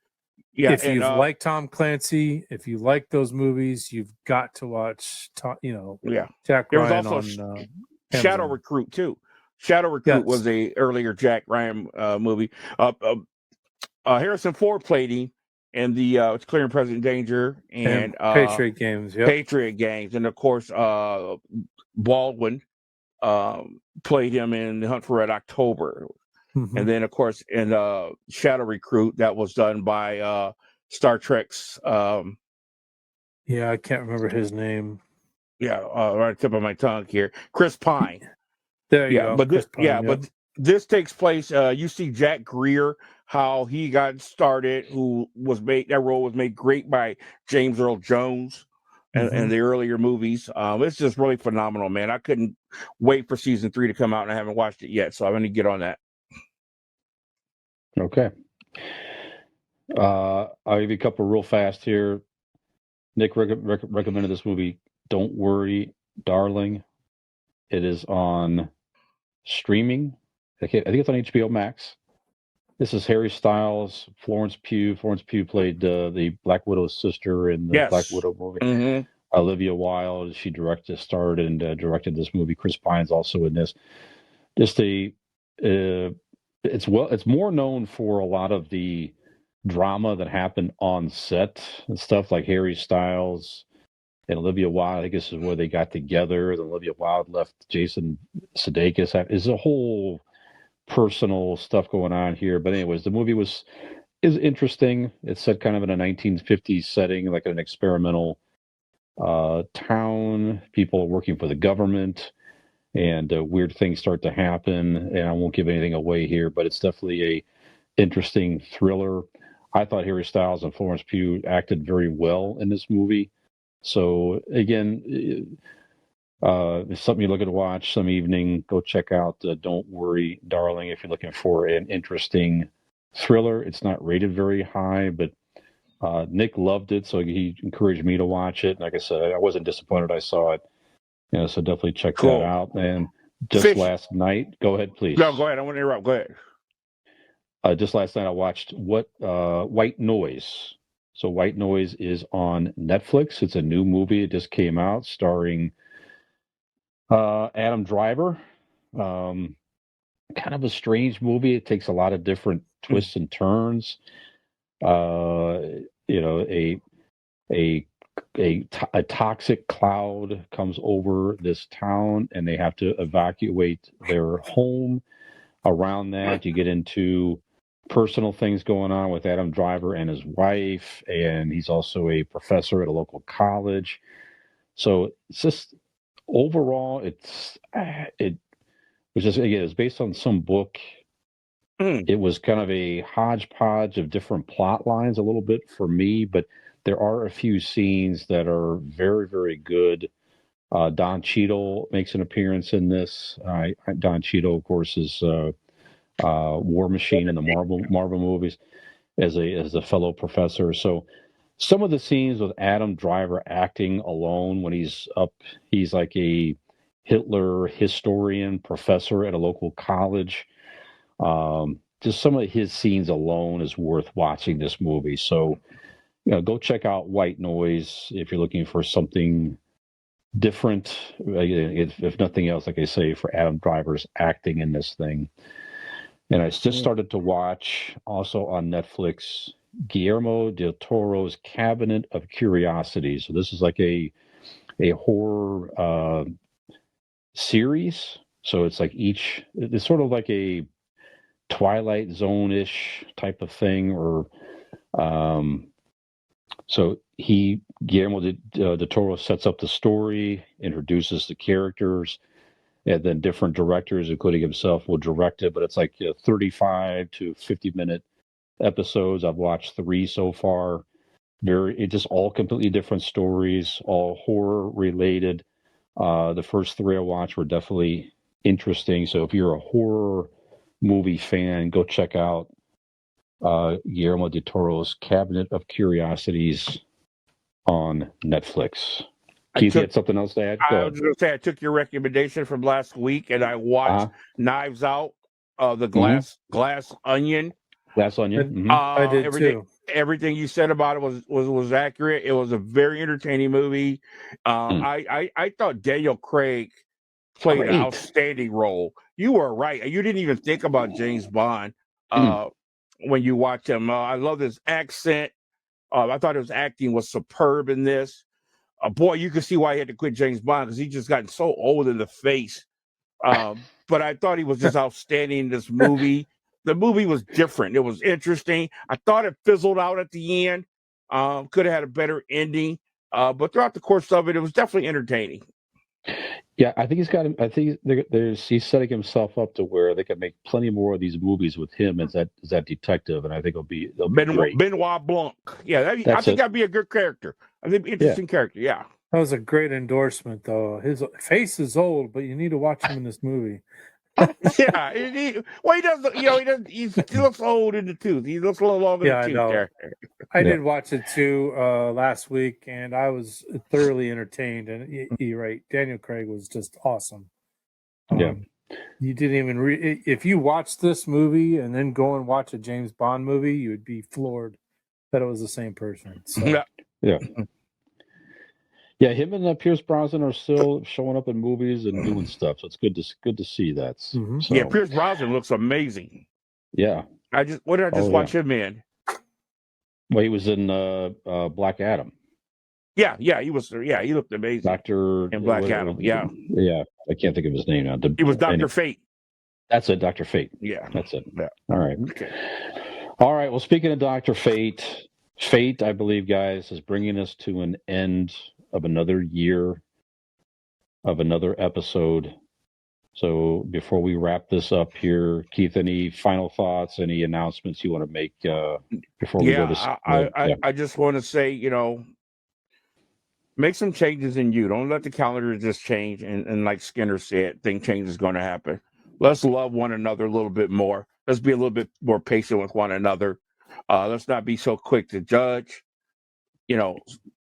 Yeah, if you like Tom Clancy, if you like those movies, you've got to watch. Jack Ryan on. Shadow Recruit too. Shadow Recruit Yes. was a earlier Jack Ryan movie. Harrison Ford played him in the it's Clearing President Danger and Patriot Games. Yep. Patriot Games, and of course Baldwin played him in The Hunt for Red October. Mhm. And then, of course, in Shadow Recruit, that was done by Star Trek's. Yeah, I can't remember his name. Right on the tip of my tongue here, Chris Pine. There you go. But Chris Pine, yep. but this takes place. You see Jack Greer, how he got started. That role was made great by James Earl Jones, and the earlier movies. It's just really phenomenal, man. I couldn't wait for season 3 to come out, and I haven't watched it yet, so I'm going to get on that. Okay. I'll give you a couple real fast here. Nick recommended this movie, Don't Worry, Darling. It is on streaming. I think it's on HBO Max. This is Harry Styles, Florence Pugh. Florence Pugh played the Black Widow's sister in the Black Widow movie. Mm-hmm. Olivia Wilde, she starred and directed this movie. Chris Pine's also in this. It's more known for a lot of the drama that happened on set and stuff, like Harry Styles and Olivia Wilde. I guess is where they got together. Then Olivia Wilde left Jason Sudeikis. There's a whole personal stuff going on here. But anyways, the movie is interesting. It's set kind of in a 1950s setting, like an experimental town. People are working for the government, and weird things start to happen. And I won't give anything away here, but it's definitely a interesting thriller. I thought Harry Styles and Florence Pugh acted very well in this movie. So again, it's something you're looking to watch some evening. Go check out Don't Worry, Darling, if you're looking for an interesting thriller. It's not rated very high, but Nick loved it, so he encouraged me to watch it. Like I said, I wasn't disappointed I saw it. So definitely check that out. And just last night, go ahead, please. No, go ahead. I want to interrupt. Go ahead. Just last night, I watched White Noise. So White Noise is on Netflix. It's a new movie. It just came out, starring Adam Driver. Kind of a strange movie. It takes a lot of different twists and turns. A toxic cloud comes over this town, and they have to evacuate their home. Around that, you get into personal things going on with Adam Driver and his wife, and he's also a professor at a local college. So it's just overall, it was just, again, it's based on some book. It was kind of a hodgepodge of different plot lines a little bit for me, but there are a few scenes that are very, very good. Don Cheadle makes an appearance in this. Don Cheadle, of course, is War Machine in the Marvel movies as a fellow professor. So some of the scenes with Adam Driver acting alone when he's like a Hitler historian professor at a local college. Just some of his scenes alone is worth watching this movie. So, go check out White Noise if you're looking for something different. If nothing else, like I say, for Adam Driver's acting in this thing. And I just started to watch also on Netflix Guillermo del Toro's Cabinet of Curiosities. So this is like a horror series. So it's like it's sort of like a Twilight Zone-ish type of thing, or so Guillermo del Toro sets up the story, introduces the characters, and then different directors, including himself, will direct it. But it's like 35 to 50-minute episodes. I've watched 3 so far. It's just all completely different stories, all horror related. The first 3 I watched were definitely interesting. So if you're a horror movie fan, go check out Guillermo del Toro's Cabinet of Curiosities on Netflix. Keith, you had something else to add? I was going to say, I took your recommendation from last week, and I watched Knives Out, the Glass Onion. Glass Onion. I did too. Everything you said about it was accurate. It was a very entertaining movie. I thought Daniel Craig played an Great. outstanding role. You were right. You didn't even think about James Bond when you watch him. I love his accent. I thought his acting was superb in this. Boy, you can see why he had to quit James Bond, because he just gotten so old in the face. But I thought he was just outstanding in this movie. The movie was different. It was interesting. I thought it fizzled out at the end. Could have had a better ending. But throughout the course of it, it was definitely entertaining. Yeah, I think he's setting himself up to where they can make plenty more of these movies with him as that detective, and I think it'll be great. Benoit Blanc. Yeah, I think that'd be a good character. I think interesting character. Yeah. That was a great endorsement, though. His face is old, but you need to watch him in this movie. Yeah, he does. He looks old in the tooth. He looks a little longer in the tooth there. I did watch it too last week, and I was thoroughly entertained. And you're right, Daniel Craig was just awesome. You didn't even if you watch this movie and then go and watch a James Bond movie, you would be floored that it was the same person. So. Yeah, him and Pierce Brosnan are still showing up in movies and doing stuff. So it's good to see that. Mm-hmm. So, yeah, Pierce Brosnan looks amazing. Yeah. What did I just watch him in? Well, he was in Black Adam. Yeah, he was. Yeah, he looked amazing. In Black Adam. Yeah. I can't think of his name now. He was Dr. Fate. That's it, Dr. Fate. Yeah, that's it. Yeah. All right. Okay. All right. Well, speaking of Dr. Fate, I believe, guys, is bringing us to an end of another year, of another episode. So before we wrap this up here, Keith, any final thoughts, any announcements you want to make before we go to I just want to say, make some changes in you. Don't let the calendar just change. And like Skinner said, change is going to happen. Let's love one another a little bit more. Let's be a little bit more patient with one another. Let's not be so quick to judge.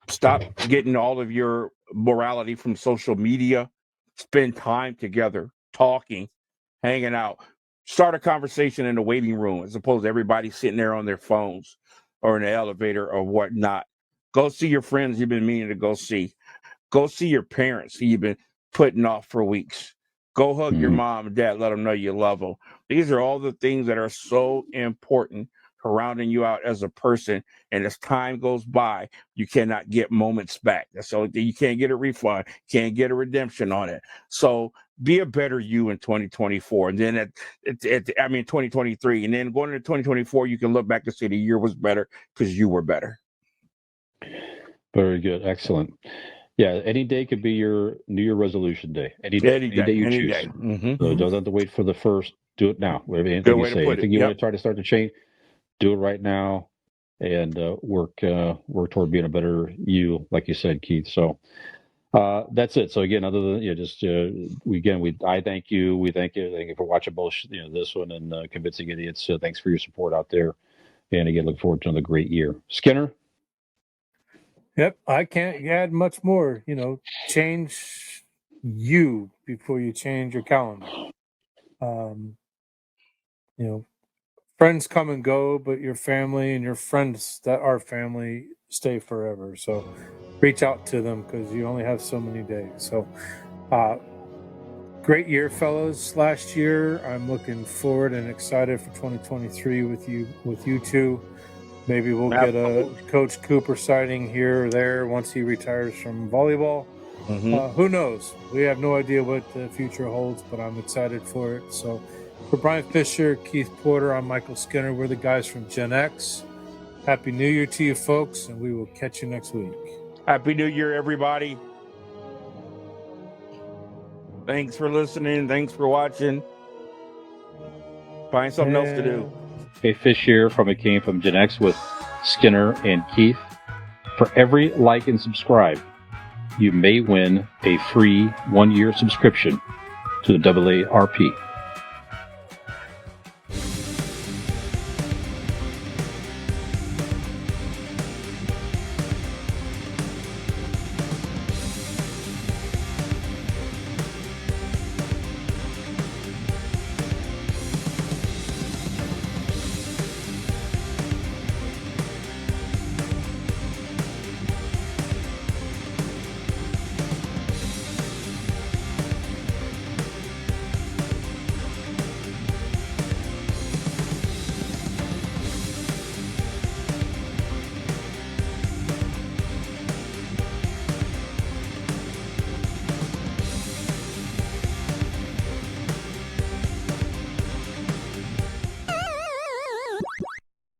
Stop getting all of your morality from social media. Spend time together, talking, hanging out. Start a conversation in the waiting room as opposed to everybody sitting there on their phones or in the elevator or whatnot. Go see your friends you've been meaning to go see. Go see your parents who you've been putting off for weeks. Go hug your mom and dad. Let them know you love them. These are all the things that are so important for rounding you out as a person. And as time goes by, you cannot get moments back. So you can't get a refund. Can't get a redemption on it. So be a better you in 2024. And then 2023. And then going into 2024, you can look back and say the year was better because you were better. Very good. Excellent. Yeah, any day could be your New Year resolution day. Any day you choose. Mm-hmm. So it doesn't have to wait for the first. Do it now. Anything you say. Anything you want to try to start to change, do it right now, and work toward being a better you, like you said, Keith. So that's it. So again, other than I thank you. We thank you for watching both this one and Convincing Idiots. Thanks for your support out there, and again, look forward to another great year. Skinner. Yep, I can't add much more. Change you before you change your calendar. Friends come and go, but your family and your friends that are family stay forever. So reach out to them because you only have so many days. So great year, fellows. Last year, I'm looking forward and excited for 2023 with you two. Maybe we'll get a Coach Cooper sighting here or there once he retires from volleyball. Mm-hmm. Who knows? We have no idea what the future holds, but I'm excited for it. So for Brian Fisher, Keith Porter, I'm Michael Skinner. We're the guys from GenX. Happy New Year to you folks, and we will catch you next week. Happy New Year, everybody. Thanks for listening. Thanks for watching. Find something else to do. Hey, Fish here from ItCameFromGenX with Skinner and Keith. For every like and subscribe, you may win a free 1-year subscription to the AARP.